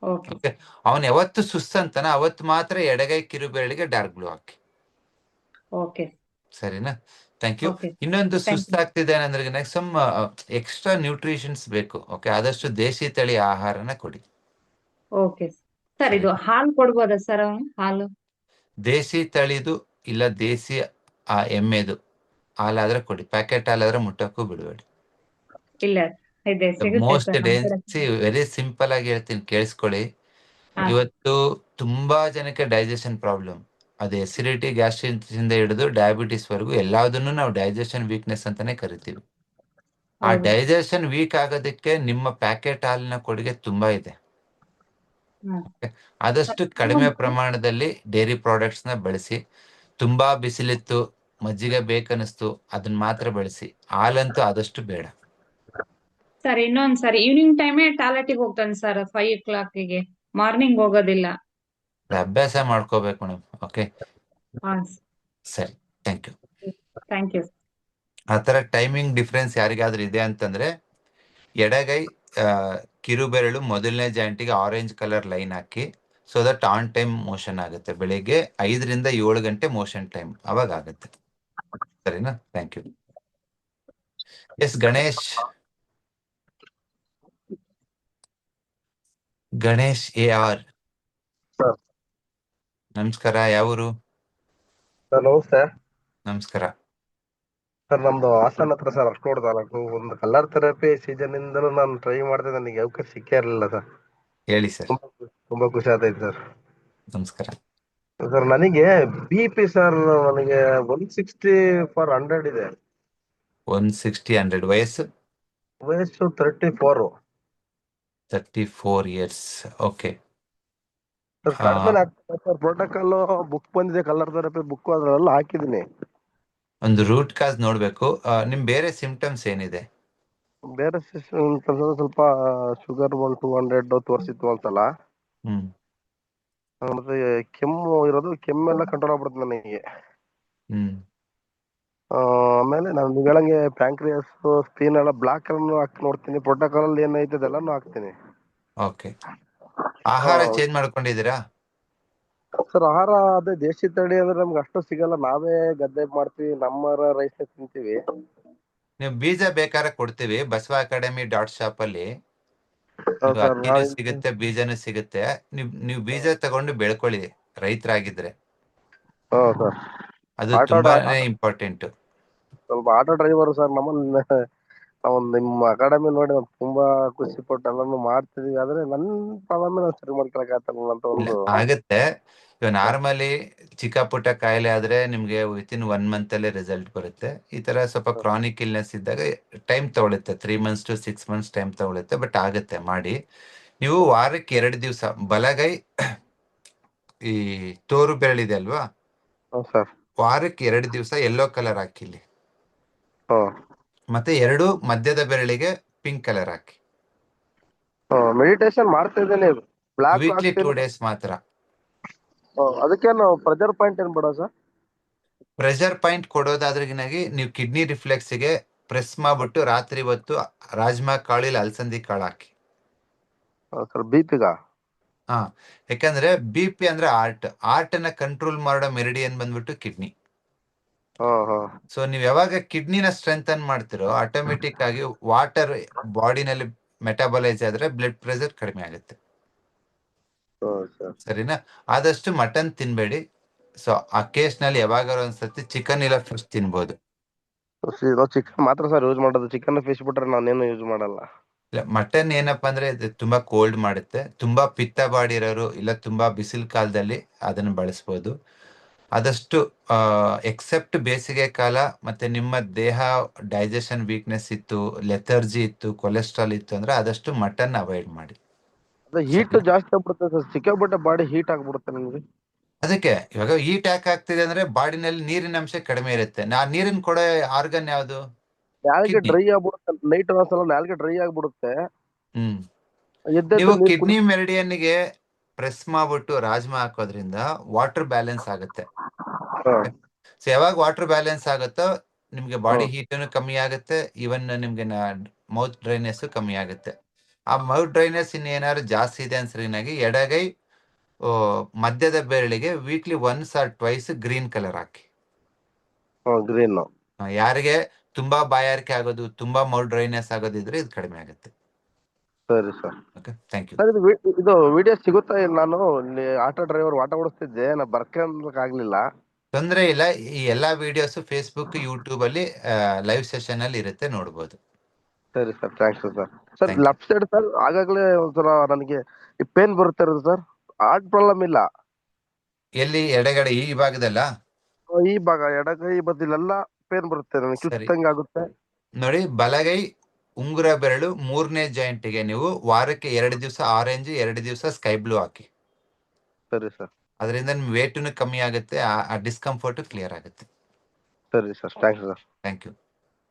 ಓಕೆ ಓಕೆ, ಅವನ್ ಯಾವತ್ತು ಸುಸ್ತಂತಾನ ಅವತ್ತು ಮಾತ್ರ ಎಡಗೈ ಕಿರು ಬೆರಳಿಗೆ ಡಾರ್ಕ್ ಬ್ಲೂ ಹಾಕಿ. ಓಕೆ ಸರಿನಾ? Thank you. ಓಕೆ ಇನ್ನೊಂದು ಥ್ಯಾಂಕ್ ಯು. ಸುಸ್ತಾಗ್ತಿದೆ ಅಂದ್ರೆ ನೆಕ್ಸ್ಟ್ ಸಮ್ ಎಕ್ಸ್ಟ್ರಾ ನ್ಯೂಟ್ರಿಷನ್ಸ್ ಬೇಕು. ಓಕೆ, ಆದಷ್ಟು ದೇಶಿ ತಳಿ ಆಹಾರನ ಕೊಡಿ. ಓಕೆ ಸರ್, ಇದು ಹಾಲು ಕೊಡ್ಬೋದಾ ಸರ್ ಅವನು ಹಾಲು? ದೇಶಿ ತಳಿದು ಇಲ್ಲ ದೇಸಿ ಎಮ್ಮೆದು ಹಾಲಾದ್ರೆ ಕೊಡಿ, ಪ್ಯಾಕೆಟ್ ಹಾಲಾದ್ರೆ ಮುಟ್ಟಕ್ಕೂ ಬಿಡಬೇಡಿ. ಇಲ್ಲ ಇದೆ, ಸಿಗುತ್ತೆ ಮೋಸ್ಟ್ ಸರ್ ನಮ್ಮ ಕಡೆ. ವೆರಿ ಸಿಂಪಲ್ ಆಗಿ ಹೇಳ್ತೀನಿ, ಕೇಳಿಸ್ಕೊಳ್ಳಿ. ಹಾ ಇವತ್ತು ತುಂಬಾ ಜನಕ್ಕೆ ಡೈಜೆಷನ್ ಪ್ರಾಬ್ಲಮ್, ಅದು ಎಸಿಡಿಟಿ, ಗ್ಯಾಸ್ಟ್ರಿಟಿಸ್ ಇಂದ ಹಿಡಿದು ಡಯಾಬಿಟಿಸ್ ವರೆಗೂ ಎಲ್ಲದನ್ನು ನಾವು ಡೈಜೆಷನ್ ವೀಕ್ನೆಸ್ ಅಂತಾನೆ ಕರಿತೀವಿ. ಆ ಹೌದು. ಡೈಜೆಷನ್ ವೀಕ್ ಆಗೋದಕ್ಕೆ ನಿಮ್ಮ ಪ್ಯಾಕೆಟ್ ಹಾಲಿನ ಕೊಡುಗೆ ತುಂಬಾ ಇದೆ. ಹ್ಮ್. ಆದಷ್ಟು ಕಡಿಮೆ ಪ್ರಮಾಣದಲ್ಲಿ ಡೈರಿ ಪ್ರಾಡಕ್ಟ್ಸ್ ನ ಬಳಸಿ. ತುಂಬಾ ಬಿಸಿಲಿತ್ತು, ಮಜ್ಜಿಗೆ ಬೇಕನ್ನಿಸ್ತು, ಅದನ್ನ ಮಾತ್ರ ಬಳಸಿ. ಹಾಲಂತೂ ಆದಷ್ಟು ಬೇಡ. ಸರ್ ಇನ್ನೊಂದ್ ಸರ್, ಈವ್ನಿಂಗ್ ಟೈಮೇ ಟಾಯ್ಲೆಟಿಗೆ ಹೋಗ್ತಾನೆ ಸರ್, 5 o'clock ಮಾರ್ನಿಂಗ್ ಹೋಗೋದಿಲ್ಲ. ಅದು ಅಭ್ಯಾಸ ಮಾಡ್ಕೋಬೇಕು ಮೇಡಮ್. ಓಕೆ, ಹಾ ಸರಿ, ಥ್ಯಾಂಕ್ ಯು. Thank you. ಆ ತರ ಟೈಮಿಂಗ್ ಡಿಫ್ರೆನ್ಸ್ ಯಾರಿಗಾದ್ರೂ ಇದೆ ಅಂತಂದ್ರೆ ಎಡಗೈ ಕಿರು ಬೆರಳು ಮೊದಲನೇ ಜಾಯಿಂಟಿಗೆ ಆರೆಂಜ್ ಕಲರ್ ಲೈನ್ ಹಾಕಿ, so that on time motion ಆಗುತ್ತೆ. ಬೆಳಿಗ್ಗೆ 5ರಿಂದ 7 ಗಂಟೆ ಮೋಷನ್ ಟೈಮ್ ಅವಾಗ ಆಗುತ್ತೆ. ಸರಿನಾ? Thank you. Yes, Ganesh AR. Sir. ನಮಸ್ಕಾರ, ಯಾವೂರು? ಸರ್ ನಮಸ್ತೆ. ನಮಸ್ಕಾರ. ಸರ್ ನಮ್ದು ಹಾಸನ ಹತ್ರ ಸರ್, ಅಷ್ಟೋಡ್ ತಾಲೂಕು. ಒಂದು ಕಲರ್ ಥೆರಪಿ ಸೀಸನ್ ಇಂದಲೂ ನಾನು ಟ್ರೈ ಮಾಡಿದೆ, ನನಗೆ ಅವಕಾಶ ಸಿಕ್ಕೇ ಇರಲಿಲ್ಲ ಸರ್. ಹೇಳಿ ಸರ್. ತುಂಬಾ ಖುಷಿ ಆಗ್ತೈತೆ ಸರ್. ನಮಸ್ಕಾರ ಸರ್, ನನಗೆ BP ಸರ್, ನನಗೆ 160/100 ಇದೆ. 160/100. ವಯಸ್ಸು? ವಯಸ್ಸು 34. 34 ಇಯರ್ಸ್. ಓಕೆ. ಸರ್ ಕಡಿಮೆ ಆಗ್ತದೆ ಸರ್. ಪ್ರೋಟೋಕಾಲ್ ಬುಕ್ ಬಂದಿದೆ, ಕಲರ್ ಥೆರಪಿ ಬುಕ್, ಅದ್ರೆಲ್ಲ ಹಾಕಿದೀನಿ. ಒಂದು ರೂಟ್ ಕಾಸ್ ನೋಡ್ಬೇಕು. ನಿಮ್ ಬೇರೆ ಸಿಂಪ್ಟಮ್ಸ್ ಏನಿದೆ? ಬೇರೆ ಸ್ವಲ್ಪ ಶುಗರ್ 200 ತೋರಿಸಿತ್ತು ಒಂದ್ಸಲ. ಮತ್ತೆ ಕೆಮ್ಮು ಇರೋದು, ಕೆಮ್ಮೆಲ್ಲ ಕಂಟ್ರೋಲ್ ಆಗ್ಬಿಡುತ್ತೆ ನನಗೆ. ಆಮೇಲೆ ನಾನು ನೀವು ಹೇಳಂಗೆ ಪ್ಯಾಂಕ್ರಿಯಾಸ್, ಸ್ಪೀನ್ ಎಲ್ಲ ಬ್ಲಾಕ್ ಅನ್ನು ಹಾಕಿ ನೋಡ್ತೀನಿ. ಪ್ರೋಟೋಕಾಲ್ ಅಲ್ಲಿ ಏನೈತೆ ಅದೆಲ್ಲಾನು ಹಾಕ್ತೀನಿ. ಓಕೆ. ಆಹಾರ ಚೇಂಜ್ ಮಾಡ್ಕೊಂಡಿದ್ದೀರಾ? ಸರ್ ಆಹಾರ ಅದೇ ದೇಶಿ ತಳಿ ಅಂದ್ರೆ ನಮ್ಗೆ ಅಷ್ಟು ಸಿಗಲ್ಲ, ನಾವೇ ಗದ್ದೆ ಮಾಡ್ತೀವಿ, ನಮ್ಮ ರೈಸ್ ತಿಂತೀವಿ. ನೀವು ಬೀಜ ಬೇಕಾದ್ರೆ ಕೊಡ್ತೀವಿ, ಬಸವ ಅಕಾಡೆಮಿ .ಶಾಪ್ ಅಲ್ಲಿ ಸರ್ ಅಕ್ಕಿನೂ ಸಿಗುತ್ತೆ, ಬೀಜನೂ ಸಿಗುತ್ತೆ. ನೀವು ಬೀಜ ತಗೊಂಡು ಬೆಳ್ಕೊಳ್ಳಿ, ರೈತರಾಗಿದ್ರೆ. ಸರ್ ಅದು ತುಂಬಾನೇ ಇಂಪಾರ್ಟೆಂಟ್. ಸ್ವಲ್ಪ ಆಟೋ ಡ್ರೈವರ್ ಸರ್, ನಮ್ಮನ್ನ ನಾವು ನಿಮ್ಮ ಅಕಾಡೆಮಿ ನೋಡಿ ನಾವು ತುಂಬಾ ಖುಷಿ ಪಟ್ಟು ಎಲ್ಲಾನು ಮಾಡ್ತಿದೀವಿ. ಆದ್ರೆ ನನ್ನ ಪ್ರಾಬ್ಲಮ್ ನಾನು ಸರಿ ಮಾಡ್ಕೊಳಕ್ ಆಗ್ತಿಲ್ಲ ಅಂತ ಒಂದು. ಆಗತ್ತೆ. ಇವಾಗ ನಾರ್ಮಲಿ ಚಿಕ್ಕ ಪುಟ್ಟ ಕಾಯಿಲೆ ಆದ್ರೆ ನಿಮ್ಗೆ ವಿತಿನ್ 1 month ಅಲ್ಲೇ ರಿಸಲ್ಟ್ ಬರುತ್ತೆ. ಈ ತರ ಸ್ವಲ್ಪ ಕ್ರಾನಿಕ್ ಇಲ್ನೆಸ್ ಇದ್ದಾಗ ಟೈಮ್ ತಗೊಳುತ್ತೆ, 3 months to 6 months ಟೈಮ್ ತಗೊಳುತ್ತೆ. ಬಟ್ ಆಗುತ್ತೆ, ಮಾಡಿ. ನೀವು ವಾರಕ್ಕೆ 2 ದಿವಸ ಬಲಗೈ ಈ ತೋರು ಬೆರಳಿದೆ ಅಲ್ವಾ, ವಾರಕ್ಕೆ 2 ದಿವಸ ಯೆಲ್ಲೋ ಕಲರ್ ಹಾಕಿಲ್ಲಿ, ಮತ್ತೆ 2 ಮಧ್ಯದ ಬೆರಳಿಗೆ ಪಿಂಕ್ ಕಲರ್ ಹಾಕಿ. ಮೆಡಿಟೇಷನ್ ಮಾಡ್ತಾ ಇದ್ದೇನೆ, ವೀಕ್ಲಿ 2 days ಮಾತ್ರ. ಅದಕ್ಕೇನು ಪ್ರೆಷರ್ ಪಾಯಿಂಟ್ ಏನ್ ಬೇಡ ಸರ್? ಪ್ರೆಷರ್ ಪಾಯಿಂಟ್ ಕೊಡೋದಾದ್ರಿಗಿನಾಗಿ ನೀವು ಕಿಡ್ನಿ ರಿಫ್ಲೆಕ್ಸ್ಗೆ ಪ್ರೆಸ್ ಮಾಡ್ಬಿಟ್ಟು ರಾತ್ರಿ ಹೊತ್ತು ರಾಜ್ಮಾ ಕಾಳು ಇಲ್ಲ ಅಲಸಂದಿ ಕಾಳು ಹಾಕಿ. ಸರ್ BP-ಗ? ಯಾಕಂದ್ರೆ BP ಅಂದ್ರೆ ಆರ್ಟ್ ಅನ್ನ ಕಂಟ್ರೋಲ್ ಮಾಡೋ ಮೆರಿಡಿಯನ್ ಬಂದ್ಬಿಟ್ಟು ಕಿಡ್ನಿ. ಸೊ ನೀವ್ ಯಾವಾಗ ಕಿಡ್ನಿನ ಸ್ಟ್ರೆಂಥನ್ ಮಾಡ್ತಿರೋ ಆಟೋಮೆಟಿಕ್ ಆಗಿ ವಾಟರ್ ಬಾಡಿನಲ್ಲಿ ಮೆಟಾಬಲೈಸ್ ಆದ್ರೆ ಬ್ಲಡ್ ಪ್ರೆಷರ್ ಕಡಿಮೆ ಆಗುತ್ತೆ. ಸರಿನಾ? ಆದಷ್ಟು ಮಟನ್ ತಿನ್ಬೇಡಿ, ಸೊ ಅಕೇಶನಲ್ಲಿ ಯಾವಾಗಾರು ಒಂದ್ಸತಿ ಚಿಕನ್ ಇಲ್ಲ ಫಿಶ್ ತಿನ್ಬೋದು. ನಾವು ಚಿಕನ್ ಮಾತ್ರ ಸರ್ ಯೂಸ್ ಮಾಡೋದು, ಚಿಕನ್ ಫಿಶ್ ಬಿಟ್ರೆ ನಾನೇನು ಯೂಸ್ ಮಾಡಲ್ಲ. ಇಲ್ಲ ಮಟನ್ ಏನಪ್ಪಾ ಅಂದ್ರೆ ಇದು ತುಂಬಾ ಕೋಲ್ಡ್ ಮಾಡುತ್ತೆ. ತುಂಬಾ ಪಿತ್ತ ಬಾಡಿರೋರು ಇಲ್ಲ ತುಂಬಾ ಬಿಸಿಲು ಕಾಲದಲ್ಲಿ ಅದನ್ನು ಬಳಸ್ಬೋದು. ಆದಷ್ಟು ಎಕ್ಸೆಪ್ಟ್ ಬೇಸಿಗೆ ಕಾಲ ಮತ್ತೆ ನಿಮ್ಮ ದೇಹ ಡೈಜೆಷನ್ ವೀಕ್ನೆಸ್ ಇತ್ತು, ಲೆಥರ್ಜಿ ಇತ್ತು, ಕೊಲೆಸ್ಟ್ರಾಲ್ ಇತ್ತು ಅಂದ್ರೆ ಆದಷ್ಟು ಮಟನ್ ಅವಾಯ್ಡ್ ಮಾಡಿ. ಅದೇ ಹೀಟ್ ಸರಿನಾ? ಜಾಸ್ತಿ ಆಗ್ಬಿಡುತ್ತೆ ಸರ್, ಸಿಕ್ಕಾಬಿಟ್ಟೆ ಬಾಡಿ ಹೀಟ್ ಆಗ್ಬಿಡುತ್ತೆ ನಿಮ್ಗೆ. ಅದಕ್ಕೆ ಇವಾಗ ಹೀಟ್ ಯಾಕೆ ಆಗ್ತಿದೆ ಅಂದ್ರೆ ಬಾಡಿನಲ್ಲಿ ನೀರಿನ ಅಂಶ ಕಡಿಮೆ ಇರುತ್ತೆ. ನೀರಿನ ಕೊಡೋ ಆರ್ಗನ್ ಯಾವುದು? ನಾಲ್ಗೆ ಕಿಡ್ನಿ. ಡ್ರೈ ಆಗ್ಬಿಡುತ್ತೆ, ನೈಟ್ ಒಂದ್ಸಲ ನಾಲ್ಗೆ ಡ್ರೈ ಆಗ್ಬಿಡುತ್ತೆ. ಹ್ಮ್ ಎದ್ದೆದ್ದು ನೀವು ನೀರ್ ಕಿಡ್ನಿ ಮೆರಿಡಿಯನ್ಗೆ ಪ್ರೆಸ್ ಮಾಡ್ಬಿಟ್ಟು ರಾಜ್ಮಾ ಹಾಕೋದ್ರಿಂದ ವಾಟರ್ ಬ್ಯಾಲೆನ್ಸ್ ಆಗುತ್ತೆ. ಸೊ ಯಾವಾಗ ವಾಟರ್ ಬ್ಯಾಲೆನ್ಸ್ ಆಗುತ್ತೋ ನಿಮ್ಗೆ ಬಾಡಿ ಹೀಟನು ಕಮ್ಮಿ ಆಗುತ್ತೆ, ಈವನ್ ನಿಮ್ಗೆ ಮೌತ್ ಡ್ರೈನೆಸ್ ಕಮ್ಮಿ ಆಗುತ್ತೆ. ಆ ಮೌತ್ ಡ್ರೈನೆಸ್ ಇನ್ನೇನಾದ್ರು ಜಾಸ್ತಿ ಇದೆ ಅನ್ಸರಿನಾಗಿ ಎಡಗೈ ಮಧ್ಯದ ಬೆರಳಿಗೆ weekly once or twice green colour hockey. Green. ಯಾರಿಗೆ ತುಂಬಾ ಬಾಯಾರಿಕೆ ಆಗೋದು, ತುಂಬಾ ಮೌತ್ ಡ್ರೈನೆಸ್ ಆಗೋದಿದ್ರೆ ಇದು ಕಡಿಮೆ ಆಗುತ್ತೆ. ಸರಿ sir. Okay, thank you. Sir ಇದು ವಿಡಿಯೋ ಸಿಗುತ್ತಾ? ನಾನು ಇಲ್ಲಿ ಆಟೋ ಡ್ರೈವರ್ ಆಟ ಓಡಿಸ್ತಿದ್ದೆ, ನಾ ಬರ್ಕೊಂಡ್ಲಿಲ್ಲ. ತೊಂದರೆ ಇಲ್ಲ, ಈ ಎಲ್ಲಾ ವಿಡಿಯೋಸ್ ಫೇಸ್ಬುಕ್ ಯೂಟ್ಯೂಬ್ ಅಲ್ಲಿ ಲೈವ್ ಸೆಷನ್ ಅಲ್ಲಿ ಇರುತ್ತೆ, ನೋಡ್ಬೋದು. ಸರಿ sir, thanks sir. Sir Thank you. Left side sir ಆಗಾಗ್ಲೇ ಒಂದ್ಸಲ ನನಗೆ ಪೇನ್ ಬರುತ್ತೆ ಇರೋದು ಸರ್, ಹಾರ್ಟ್ ಪ್ರಾಬ್ಲಮ್ ಇಲ್ಲ. ಎಲ್ಲಿ? ಎಡಗಡೆ ಈ ಭಾಗದಲ್ಲ? ಈ ಭಾಗ ಎಡಗೈ ಬದಿಲೆಲ್ಲ ಪೇನ್ ಬರುತ್ತೆ ನನಗೆ, ಸರಿ ಚುಚ್ಚಂಗೆ ಆಗುತ್ತೆ. ನೋಡಿ, ಬಲಗೈ ಉಂಗುರ ಬೆರಳು 3ನೇ ಜಾಯಿಂಟ್ಗೆ ನೀವು ವಾರಕ್ಕೆ 2 ದಿವಸ ಆರೆಂಜ್, 2 ದಿವಸ ಸ್ಕೈ ಬ್ಲೂ ಹಾಕಿ. ಸರಿ ಸರ್. ಅದರಿಂದ ನಿಮ್ ವೇಟುನು ಕಮ್ಮಿ ಆಗುತ್ತೆ, ಆ ಡಿಸ್ಕಂಫರ್ಟ್ ಕ್ಲಿಯರ್ ಆಗುತ್ತೆ. ಸರಿ sir, thanks sir. Thank you.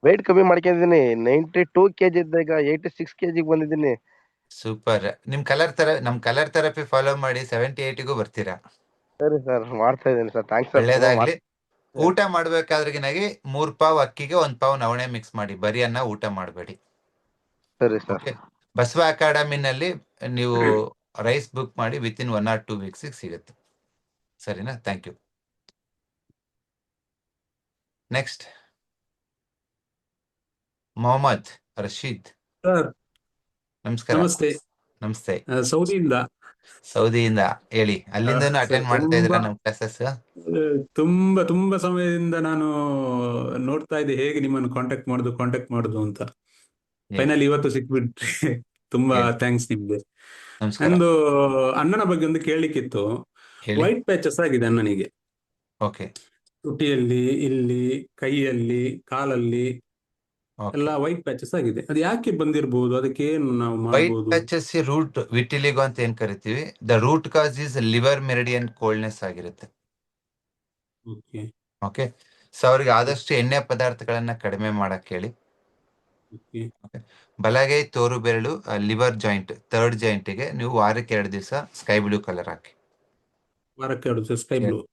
Weight ಕಮ್ಮಿ ಮಾಡ್ಕೊಂಡಿದ್ದೀನಿ, 92 kg ಇದ್ದ ಈಗ 86 kg ಬಂದಿದ್ದೀನಿ. ಸೂಪರ್. ನಮ್ ಕಲರ್ ಥೆರಪಿ ಫಾಲೋ ಮಾಡಿ 78ಗೂ ಬರ್ತೀರಾ. ಸರಿ ಸರ್, ಮಾಡ್ತಾ ಇದ್ದೀನಿ ಸರ್, ಥ್ಯಾಂಕ್ಸ್ ಸರ್. ಒಳ್ಳೇದಾಗ್ಲಿ. ಊಟ ಮಾಡ್ಬೇಕಾದ್ರೆಗಿನಾಗಿ 3 ಪಾವ್ ಅಕ್ಕಿಗೆ 1 ಪಾವ್ ನವಣೆ ಮಿಕ್ಸ್ ಮಾಡಿ, ಬರೀ ಅನ್ನ ಊಟ ಮಾಡಬೇಡಿ. ಸರಿ ಸರ್. ಓಕೆ. ಬಸವ ಅಕಾಡೆಮಿನಲ್ಲಿ ನೀವು ರೈಸ್ ಬುಕ್ ಮಾಡಿ ವಿತಿನ್ 1 or 2 weeks ಸಿಗುತ್ತೆ. ಸರಿನಾ? Thank you. Next Mohammed Rashid. Sir ನಮಸ್ಕಾರ. ನಮಸ್ತೆ. ನಮಸ್ತೆ. ಸೌದಿಯಿಂದ ಹೇಳಿ. ಅಲ್ಲಿಂದನೂ ಅಟೆಂಡ್ ಮಾಡ್ತಾ ಇದ್ದೀರಾ ನಮ್ ಕ್ಲಾಸಸ್? ತುಂಬಾ ಸಮಯದಿಂದ ನಾನು ನೋಡ್ತಾ ಇದ್ದೆ ಹೇಗೆ ನಿಮ್ಮನ್ನು ಕಾಂಟ್ಯಾಕ್ಟ್ ಮಾಡುದು ಅಂತ. ಫೈನಲಿ ಇವತ್ತು ಸಿಕ್ಬಿಟ್ರೆ ತುಂಬಾ ಥ್ಯಾಂಕ್ಸ್ ನಿಮ್ಗೆ. ನಮಸ್ಕಾರ. ನಂದು ಅಣ್ಣನ ಬಗ್ಗೆ ಒಂದು ಕೇಳಲಿಕ್ಕಿತ್ತು. ವೈಟ್ ಪ್ಯಾಚಸ್ ಆಗಿದೆ ಅಣ್ಣನಿಗೆ. ಓಕೆ. ತುಟಿಯಲ್ಲಿ, ಇಲ್ಲಿ ಕೈಯಲ್ಲಿ, ಕಾಲಲ್ಲಿ ಎಲ್ಲ ವೈಟ್ ಪ್ಯಾಚಸ್ ಆಗಿದೆ. ಅದು ಯಾಕೆ ಬಂದಿರಬಹುದು? ಅದಕ್ಕೆ ಏನು ನಾವು ವೈಟ್ ಮಾಡಬಹುದು? ಪ್ಯಾಚಸ್ ರೂಟ್ ವಿಟಿಲಿಗೋ ಅಂತ ಏನ್ ಕರಿತೀವಿ. The root cause is liver meridian coldness ಆಗಿರುತ್ತೆ. Okay okay. ಸೊ ಅವ್ರಿಗೆ ಆದಷ್ಟು ಎಣ್ಣೆ ಪದಾರ್ಥಗಳನ್ನ ಕಡಿಮೆ ಮಾಡಕ್ ಹೇಳಿ. ಓಕೆ ಬಲಗೈ ತೋರು ಬೆರಳು ಲಿವರ್ ಜಾಯಿಂಟ್ 3rd ಜಾಯಿಂಟ್ಗೆ ನೀವು ವಾರಕ್ಕೆ 2 ದಿವಸ ಸ್ಕೈ ಬ್ಲೂ ಕಲರ್ ಹಾಕಿ. ವಾರಕ್ಕೆ 2 ದಿವಸ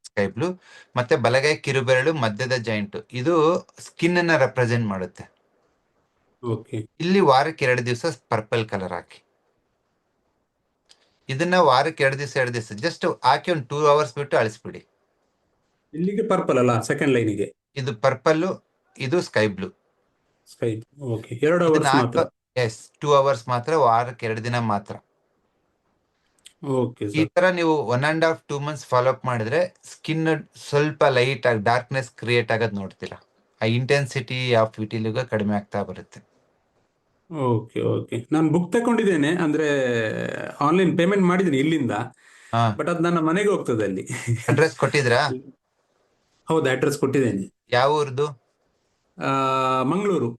ಸ್ಕೈ ಬ್ಲೂ. ಮತ್ತೆ ಬಲಗೈ ಕಿರುಬೆರಳು ಮಧ್ಯದ ಜಾಯಿಂಟ್, ಇದು ಸ್ಕಿನ್ ಅನ್ನ ರೆಪ್ರೆಸೆಂಟ್ ಮಾಡುತ್ತೆ. ಓಕೆ. ಇಲ್ಲಿ ವಾರಕ್ಕೆ 2 ದಿವಸ ಪರ್ಪಲ್ ಕಲರ್ ಹಾಕಿ. ಇದನ್ನ ವಾರಕ್ಕೆ 2 ದಿವಸ ಜಸ್ಟ್ ಹಾಕಿ ಒಂದು 2 hours ಬಿಟ್ಟು ಅಳಿಸ್ಬಿಡಿ. ಇಲ್ಲಿಗೆ ಪರ್ಪಲ್ ಅಲ್ಲ, ಸೆಕೆಂಡ್ ಲೈನಿಗೆ ಇದು ಪರ್ಪಲ್, ಇದು sky blue. Sky. Okay. 2 hours ಮಾತ್ರ? ಎಸ್, 2 hours ಮಾತ್ರ, ವಾರಕ್ಕೆ 2 ದಿನ ಮಾತ್ರ. ಓಕೆ ಈ ಸರ್. ತರ ನೀವು 1.5-2 months ಫಾಲೋ ಅಪ್ ಮಾಡಿದ್ರೆ ಸ್ಕಿನ್ ಸ್ವಲ್ಪ ಲೈಟ್ ಆಗಿ ಡಾರ್ಕ್ನೆಸ್ ಕ್ರಿಯೇಟ್ ಆಗೋದ್ ನೋಡ್ತೀರಾ. ಆ ಇಂಟೆನ್ಸಿಟಿ ಆಫ್ ವಿಟಿಲಿಗೋ ಕಡಿಮೆ ಆಗ್ತಾ ಬರುತ್ತೆ. Okay okay. ನಾನು ಬುಕ್ ತಗೊಂಡಿದ್ದೇನೆ, ಅಂದ್ರೆ ಆನ್ಲೈನ್ ಪೇಮೆಂಟ್ ಮಾಡಿದ್ದೀನಿ ಇಲ್ಲಿಂದ. ಬಟ್ ಅದು ನನ್ನ ಮನೆಗೆ ಹೋಗ್ತದೆ ಅಲ್ಲಿ. ಅಡ್ರೆಸ್ ಕೊಟ್ಟಿದ್ರಾ? ಹೌದು, ಅಡ್ರೆಸ್ ಕೊಟ್ಟಿದ್ದೇನೆ. ಯಾವ ಊರ್ದು? ಮಂಗಳೂರು.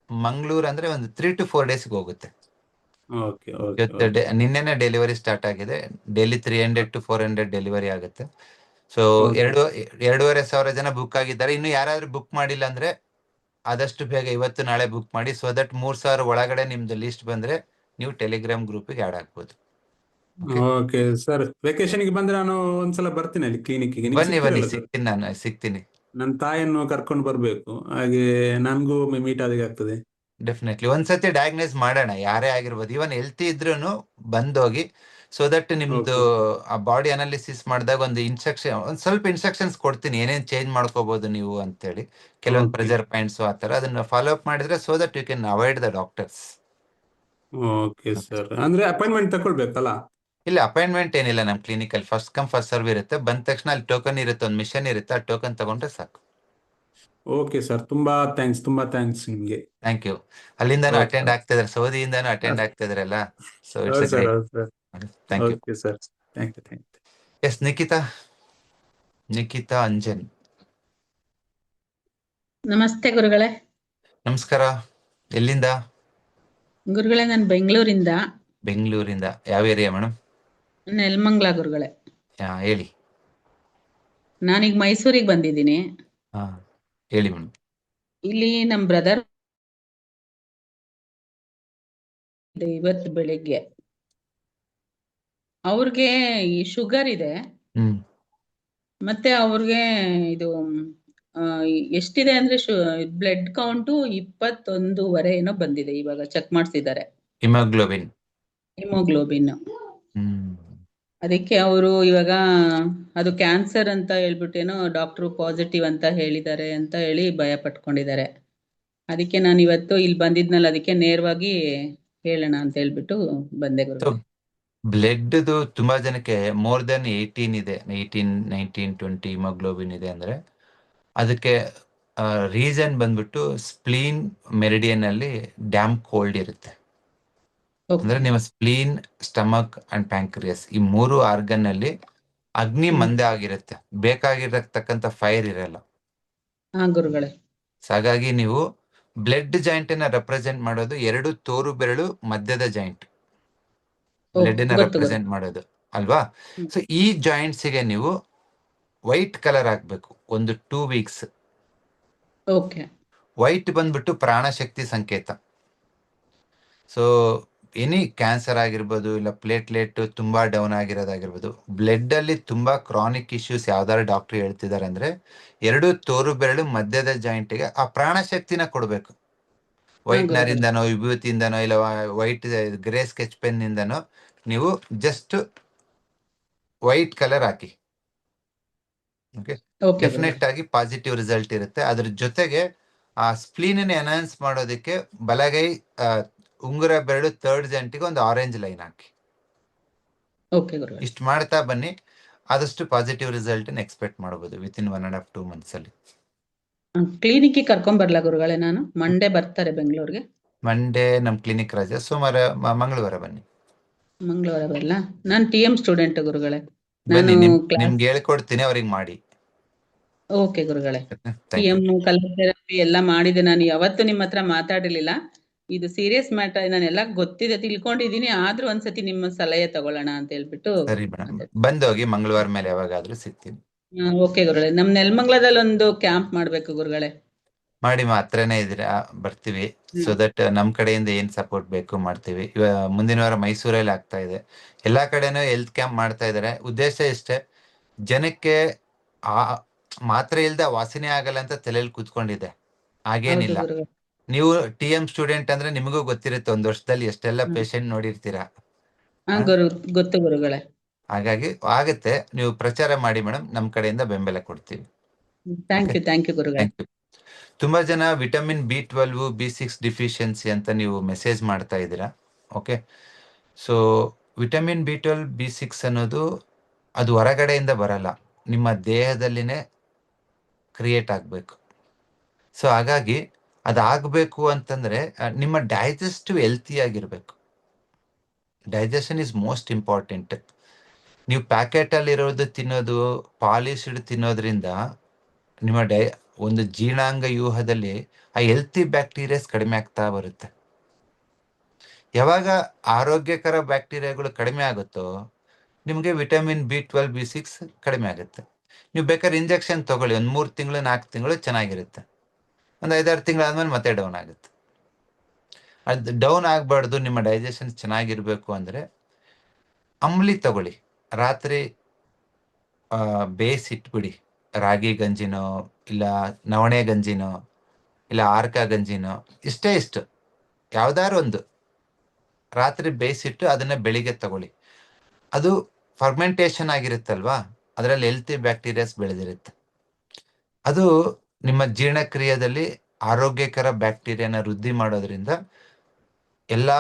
ಮಂಗಳೂರು ಅಂದ್ರೆ ಒಂದು 3 to 4 days ಹೋಗುತ್ತೆ. Okay okay. ನಿನ್ನೆನೆ ಡೆಲಿವರಿ ಸ್ಟಾರ್ಟ್ ಆಗಿದೆ. ಡೈಲಿ 300 to 400 ಡೆಲಿವರಿ ಆಗುತ್ತೆ. ಸೊ 2,500 ಜನ ಬುಕ್ ಆಗಿದ್ದಾರೆ. ಇನ್ನು ಯಾರಾದ್ರೂ ಬುಕ್ ಮಾಡಿಲ್ಲ ಅಂದ್ರೆ ಆದಷ್ಟು ಬೇಗ ಇವತ್ತು ನಾಳೆ ಬುಕ್ ಮಾಡಿ, ಸೊ ದಟ್ 3,000 ಒಳಗಡೆ ನಿಮ್ದು ಲಿಸ್ಟ್ ಬಂದ್ರೆ ನೀವು ಟೆಲಿಗ್ರಾಮ್ ಗ್ರೂಪಿಗೆ ಆಡ್ ಆಗ್ಬೋದು. Okay sir. ವೆಕೇಶನ್ ಗೆ ಬಂದ್ರೆ ನಾನು ಒಂದ್ಸಲ ಬರ್ತೀನಿ ಅಲ್ಲಿ ಕ್ಲಿನಿಕ್ಗೆ. ಬನ್ನಿ, ಸಿಗ್ತೀನಿ, ನಾನು ಸಿಗ್ತೀನಿ. ನನ್ನ ತಾಯಿಯನ್ನು ಕರ್ಕೊಂಡು ಬರ್ಬೇಕು, ಹಾಗೆ ನನ್ಗೂ ಮೀಟ್ ಆದಾಗ ಆಗ್ತದೆ. ಡೆಫಿನೆಟ್ಲಿ ಒಂದ್ಸತಿ ಡಯಾಗ್ನೈಸ್ ಮಾಡೋಣ, ಯಾರೇ ಆಗಿರ್ಬೋದು. ಇವನ್ ಹೆಲ್ತಿ ಇದ್ರೂ ಬಂದೋಗಿ, ಸೊ ದಟ್ ನಿಮ್ದು ಆ ಬಾಡಿ ಅನಾಲಿಸಿಸ್ ಮಾಡಿದಾಗ ಒಂದ್ ಸ್ವಲ್ಪ ಇನ್ಸ್ಟ್ರಕ್ಷನ್ಸ್ ಕೊಡ್ತೀನಿ, ಏನೇನ್ ಚೇಂಜ್ ಮಾಡ್ಕೋಬಹುದು ನೀವು ಅಂತೇಳಿ. ಕೆಲವೊಂದು ಪ್ರೆಜರ್ ಪಾಯಿಂಟ್ಸ್ ಆತರ ಅದನ್ನ ಫಾಲೋ ಅಪ್ ಮಾಡಿದ್ರೆ so that you can avoid the doctors. Okay sir. ಅಂದ್ರೆ ಅಪಾಯಿಂಟ್ಮೆಂಟ್ ತಗೊಳ್ಬೇಕಲ್ಲ? ಇಲ್ಲ ಅಪಾಯಿಂಟ್ಮೆಂಟ್ ಏನಿಲ್ಲ ನಮ್ಮ ಕ್ಲಿನಿಕಲ್ಲಿ. ಫಸ್ಟ್ ಕಮ್ ಫಸ್ಟ್ ಸರ್ವ್ ಇರುತ್ತೆ. ಬಂದ ತಕ್ಷಣ ಅಲ್ಲಿ ಟೋಕನ್ ಇರುತ್ತೆ, ಒಂದು ಮಿಷನ್ ಇರುತ್ತೆ, ಆ ಟೋಕನ್ ತಗೊಂಡ್ರೆ ಸಾಕು. ಓಕೆ ಸರ್, ತುಂಬಾ ಥ್ಯಾಂಕ್ಸ್ ನಿಮ್ಗೆ. Thank you. ಅಲ್ಲಿಂದಾನು ಓಕೆ ಅಟೆಂಡ್ ಆಗ್ತಿದ್ರೆ, ಸೌದಿಯಿಂದಾನು ಅಟೆಂಡ್ ಆಗ್ತಿದ್ರಲ್ಲ. ಸೊ ಇಟ್ಸ್ ಹೌದು ಅ ಸರ್, ಗ್ರೇಟ್. ಹೌದು sir. Thank you. Okay sir, thank you. Yes, Nikhita Anjan. ನಮಸ್ತೆ ಗುರುಗಳೇ. ನಮಸ್ಕಾರ. ಎಲ್ಲಿಂದ? ಗುರುಗಳೇ, ನಾನು ಬೆಂಗಳೂರಿಂದ. ಬೆಂಗಳೂರಿಂದ ಯಾವ ಏರಿಯಾ ಮೇಡಮ್? ನೆಲಮಂಗಲ ಗುರುಗಳೇ. ಹೇಳಿ. ನಾನೀಗ ಮೈಸೂರಿಗೆ ಬಂದಿದ್ದೀನಿ. ಹಾ, ಹೇಳಿ ಮೇಡಮ್. ಇಲ್ಲಿ ನಮ್ಮ ಬ್ರದರ್ ಇವತ್ತು ಬೆಳಿಗ್ಗೆ ಅವ್ರಿಗೆ ಈ ಶುಗರ್ ಇದೆ. ಮತ್ತೆ ಅವ್ರಿಗೆ ಇದು ಎಷ್ಟಿದೆ ಅಂದ್ರೆ ಬ್ಲಡ್ ಕೌಂಟು 21.5 ಏನೋ ಬಂದಿದೆ. ಇವಾಗ ಚೆಕ್ ಮಾಡಿಸಿದ್ದಾರೆ ಹಿಮೋಗ್ಲೋಬಿನ್. ಅದಕ್ಕೆ ಅವರು ಇವಾಗ ಅದು ಕ್ಯಾನ್ಸರ್ ಅಂತ ಹೇಳ್ಬಿಟ್ಟೇನೋ ಡಾಕ್ಟ್ರು ಪಾಸಿಟಿವ್ ಅಂತ ಹೇಳಿದ್ದಾರೆ ಅಂತ ಹೇಳಿ ಭಯ ಪಟ್ಕೊಂಡಿದ್ದಾರೆ. ಅದಕ್ಕೆ ನಾನು ಇವತ್ತು ಇಲ್ಲಿ ಬಂದಿದ್ನಲ್ಲ, ಅದಕ್ಕೆ ನೇರವಾಗಿ ಹೇಳೋಣ ಅಂತ ಹೇಳ್ಬಿಟ್ಟು ಬಂದೆ ಗುರು. ಬ್ಲಡ್ ತುಂಬಾ ಜನಕ್ಕೆ ಮೋರ್ ದೆನ್ 18 ಇದೆ, 18, 19, 20 ಹಿಮೋಗ್ಲೋಬಿನ್ ಇದೆ ಅಂದ್ರೆ ಅದಕ್ಕೆ ರೀಸನ್ ಬಂದ್ಬಿಟ್ಟು ಸ್ಪ್ಲೀನ್ ಮೆರಿಡಿಯನ್ ಅಲ್ಲಿ ಡ್ಯಾಮ್ ಕೋಲ್ಡ್ ಇರುತ್ತೆ. ಅಂದ್ರೆ ನಿಮ್ಮ ಸ್ಪ್ಲೀನ್, ಸ್ಟಮಕ್ ಅಂಡ್ ಪ್ಯಾಂಕ್ರಿಯಸ್ ಈ 3 ಆರ್ಗನ್ ಅಲ್ಲಿ ಅಗ್ನಿ ಮಂದೆ ಆಗಿರುತ್ತೆ, ಬೇಕಾಗಿರತಕ್ಕಂತ ಫೈರ್ ಇರಲ್ಲ. ಗುರುಗಳೇ, ಹಾಗಾಗಿ ನೀವು ಬ್ಲಡ್ ಜಾಯಿಂಟ್ ಅನ್ನ ರೆಪ್ರೆಸೆಂಟ್ ಮಾಡೋದು 2 ತೋರು ಬೆರಳು ಮಧ್ಯದ ಜಾಯಿಂಟ್ ಬ್ಲಡ್ ನ ರೆಪ್ರೆಸೆಂಟ್ ಮಾಡೋದು ಅಲ್ವಾ? ಸೊ ಈ ಜಾಯಿಂಟ್ಸ್ ಗೆ ನೀವು ವೈಟ್ ಕಲರ್ ಹಾಕ್ಬೇಕು ಒಂದು 2 ವೀಕ್ಸ್. ವೈಟ್ ಬಂದ್ಬಿಟ್ಟು ಪ್ರಾಣಶಕ್ತಿ ಸಂಕೇತ. ಸೊ ಎನಿ ಕ್ಯಾನ್ಸರ್ ಆಗಿರ್ಬೋದು, ಇಲ್ಲ ಪ್ಲೇಟ್ಲೆಟ್ ತುಂಬಾ ಡೌನ್ ಆಗಿರೋದಾಗಿರ್ಬೋದು, ಬ್ಲಡ್ ಅಲ್ಲಿ ತುಂಬಾ ಕ್ರಾನಿಕ್ ಇಶ್ಯೂಸ್ ಯಾವ್ದಾದ್ರು ಡಾಕ್ಟರ್ ಹೇಳ್ತಿದ್ದಾರೆ ಅಂದ್ರೆ 2 ತೋರು ಬೆರಳು ಮಧ್ಯದ ಜಾಯಿಂಟ್ ಗೆ ಆ ಪ್ರಾಣಶಕ್ತಿನ ಕೊಡ್ಬೇಕು. ವೈಟ್ನರ್ ಇಂದನೋ, ವಿಭೂತಿಯಿಂದನೋ, ಇಲ್ಲ ವೈಟ್ ಗ್ರೇ ಸ್ಕೆಚ್ ಪೆನ್ ಇಂದನೋ ನೀವು ಜಸ್ಟ್ ವೈಟ್ ಕಲರ್ ಹಾಕಿ. ಡೆಫಿನೆಟ್ ಆಗಿ ಪಾಸಿಟಿವ್ ರಿಸಲ್ಟ್ ಇರುತ್ತೆ. ಅದ್ರ ಜೊತೆಗೆ ಆ ಸ್ಪ್ಲೀನ್ ಎನ್ಹಾನ್ಸ್ ಮಾಡೋದಕ್ಕೆ ಬಲಗೈ ಉಂಗುರ ಬೆರಳು 3rd ಜಾಯಿಂಟ್ಗೆ ಒಂದು ಆರೆಂಜ್ ಲೈನ್ ಹಾಕಿ. ಇಷ್ಟು ಮಾಡ್ತಾ ಬನ್ನಿ, ಆದಷ್ಟು ಪಾಸಿಟಿವ್ ರಿಸಲ್ಟ್ ಎಕ್ಸ್ಪೆಕ್ಟ್ ಮಾಡಬಹುದು ವಿತಿನ್ 1.5 to 2 months ಅಲ್ಲಿ. ಕ್ಲಿನಿಕ್ ಕರ್ಕೊಂಡ್ ಬರ್ಲಾ ಗುರುಗಳೇ? ನಾನು ಮಂಡೇ ಬರ್ತಾರೆ ಬೆಂಗಳೂರಿಗೆ. ಮಂಡೇ ನಮ್ ಕ್ಲಿನಿಕ್ ರಜೆ, ಸೋಮವಾರ ಮಂಗಳವಾರ ಬನ್ನಿ. ಮಂಗಳವಾರ ಬರಲ್ಲ? ನಾನು TM ಸ್ಟೂಡೆಂಟ್ ಗುರುಗಳೇ. ಬನ್ನಿ, ನಿಮ್ಗೆ ಹೇಳ್ಕೊಡ್ತೀನಿ, ಅವ್ರಿಗೆ ಮಾಡಿ. ಓಕೆ ಗುರುಗಳೇ. TM ಕಲರ್ ಥೆರಪಿ ಎಲ್ಲ ಮಾಡಿದೆ. ನಾನು ಯಾವತ್ತು ನಿಮ್ಮ ಹತ್ರ ಮಾತಾಡಿರ್ಲಿಲ್ಲ. ಇದು ಸೀರಿಯಸ್ ಮ್ಯಾಟರ್, ನಾನೆಲ್ಲ ಗೊತ್ತಿದೆ, ತಿಳ್ಕೊಂಡಿದೀನಿ. ಆದ್ರೂ ಒಂದ್ಸತಿ ನಿಮ್ಮ ಸಲಹೆ ತಗೊಳ್ಳೋಣ ಅಂತ ಹೇಳ್ಬಿಟ್ಟು. ಸರಿ ಮೇಡಮ್, ಬಂದೋಗಿ ಮಂಗಳವಾರ ಮೇಲೆ ಯಾವಾಗಾದ್ರೂ ಸಿಗ್ತೀನಿ. ಓಕೆ ಗುರುಗಳೇ. ನಮ್ ನೆಲಮಂಗಲದಲ್ಲಿ ಒಂದು ಕ್ಯಾಂಪ್ ಮಾಡ್ಬೇಕು ಗುರುಗಳೇ. ಮಾಡಿ, ಹತ್ರನೇ ಇದ್ದೀರಾ, ಬರ್ತೀವಿ. ಸೊ ದಟ್ ನಮ್ ಕಡೆಯಿಂದ ಏನ್ ಸಪೋರ್ಟ್ ಬೇಕು ಮಾಡ್ತೀವಿ. ಮುಂದಿನ ವಾರ ಮೈಸೂರಲ್ಲಿ ಆಗ್ತಾ ಇದೆ. ಎಲ್ಲಾ ಕಡೆನೂ ಹೆಲ್ತ್ ಕ್ಯಾಂಪ್ ಮಾಡ್ತಾ ಇದಾರೆ. ಉದ್ದೇಶ ಇಷ್ಟೇ, ಜನಕ್ಕೆ ಮಾತ್ರೆ ಇಲ್ದ ವಾಸನೆ ಆಗಲ್ಲ ಅಂತ ತಲೆಯಲ್ಲಿ ಕೂತ್ಕೊಂಡಿದೆ. ಹಾಗೇನಿಲ್ಲ. ನೀವು TM ಸ್ಟೂಡೆಂಟ್ ಅಂದ್ರೆ ನಿಮಗೂ ಗೊತ್ತಿರುತ್ತೆ, 1 ವರ್ಷದಲ್ಲಿ ಎಷ್ಟೆಲ್ಲ ಪೇಷಂಟ್ ನೋಡಿರ್ತೀರಾ. ಗೊತ್ತು ಗುರುಗಳೇ. ಹಾಗಾಗಿ ಆಗತ್ತೆ, ನೀವು ಪ್ರಚಾರ ಮಾಡಿ ಮೇಡಮ್, ನಮ್ ಕಡೆಯಿಂದ ಬೆಂಬಲ ಕೊಡ್ತೀವಿ. ಥ್ಯಾಂಕ್ ಯು ಗುರುಗಳೇ. ತುಂಬಾ ಜನ ವಿಟಮಿನ್ B12, B6 ಡಿಫಿಷಿಯನ್ಸಿ ಅಂತ ನೀವು ಮೆಸೇಜ್ ಮಾಡ್ತಾ ಇದ್ದೀರಾ. Okay, so vitamin B12, B6 ಅನ್ನೋದು ಅದು ಹೊರಗಡೆಯಿಂದ ಬರಲ್ಲ, ನಿಮ್ಮ ದೇಹದಲ್ಲಿನೇ ಕ್ರಿಯೇಟ್ ಆಗ್ಬೇಕು. ಸೊ ಹಾಗಾಗಿ ಅದಾಗಬೇಕು ಅಂತಂದ್ರೆ ನಿಮ್ಮ ಡೈಜೆಸ್ಟಿವ್ ಹೆಲ್ತಿ ಆಗಿರ್ಬೇಕು. Digestion is most important. ನೀವು ಪ್ಯಾಕೆಟ್ ಅಲ್ಲಿ ಇರೋದು ತಿನ್ನೋದು, ಪಾಲಿಶ್ಡ್ ತಿನ್ನೋದ್ರಿಂದ ನಿಮ್ಮ ಒಂದು ಜೀರ್ಣಾಂಗ ವ್ಯೂಹದಲ್ಲಿ ಆ ಹೆಲ್ತಿ ಬ್ಯಾಕ್ಟೀರಿಯಾಸ್ ಕಡಿಮೆ ಆಗ್ತಾ ಬರುತ್ತೆ. ಯಾವಾಗ ಆರೋಗ್ಯಕರ ಬ್ಯಾಕ್ಟೀರಿಯಾಗಳು ಕಡಿಮೆ ಆಗುತ್ತೋ ನಿಮಗೆ ವಿಟಮಿನ್ B12, B6 ಕಡಿಮೆ ಆಗುತ್ತೆ. ನೀವು ಬೇಕಾದ್ರೆ ಇಂಜೆಕ್ಷನ್ ತಗೊಳ್ಳಿ, 1 3 ತಿಂಗಳು 4 ತಿಂಗಳು ಚೆನ್ನಾಗಿರುತ್ತೆ. ಒಂದು 5-6 ತಿಂಗಳಾದ್ಮೇಲೆ ಮತ್ತೆ ಡೌನ್ ಆಗುತ್ತೆ. ಅದು ಡೌನ್ ಆಗಬಾರ್ದು, ನಿಮ್ಮ ಡೈಜೆಷನ್ ಚೆನ್ನಾಗಿರ್ಬೇಕು ಅಂದ್ರೆ ಅಂಬ್ಲಿ ತಗೊಳ್ಳಿ. ರಾತ್ರಿ ಬೇಯಿಸಿಟ್ಬಿಡಿ. ರಾಗಿ ಗಂಜಿನೋ, ಇಲ್ಲ ನವಣೆ ಗಂಜಿನೋ, ಇಲ್ಲ ಆರ್ಕ ಗಂಜಿನೋ, ಇಷ್ಟು ಯಾವ್ದಾರು ಒಂದು ರಾತ್ರಿ ಬೇಯಿಸಿಟ್ಟು ಅದನ್ನ ಬೆಳಿಗ್ಗೆ ತಗೊಳ್ಳಿ. ಅದು ಫರ್ಮೆಂಟೇಶನ್ ಆಗಿರುತ್ತಲ್ವಾ, ಅದರಲ್ಲಿ ಹೆಲ್ತಿ ಬ್ಯಾಕ್ಟೀರಿಯಾಸ್ ಬೆಳೆದಿರುತ್ತೆ. ಅದು ನಿಮ್ಮ ಜೀರ್ಣಕ್ರಿಯೆಯಲ್ಲಿ ಆರೋಗ್ಯಕರ ಬ್ಯಾಕ್ಟೀರಿಯಾನ ವೃದ್ಧಿ ಮಾಡೋದ್ರಿಂದ ಎಲ್ಲ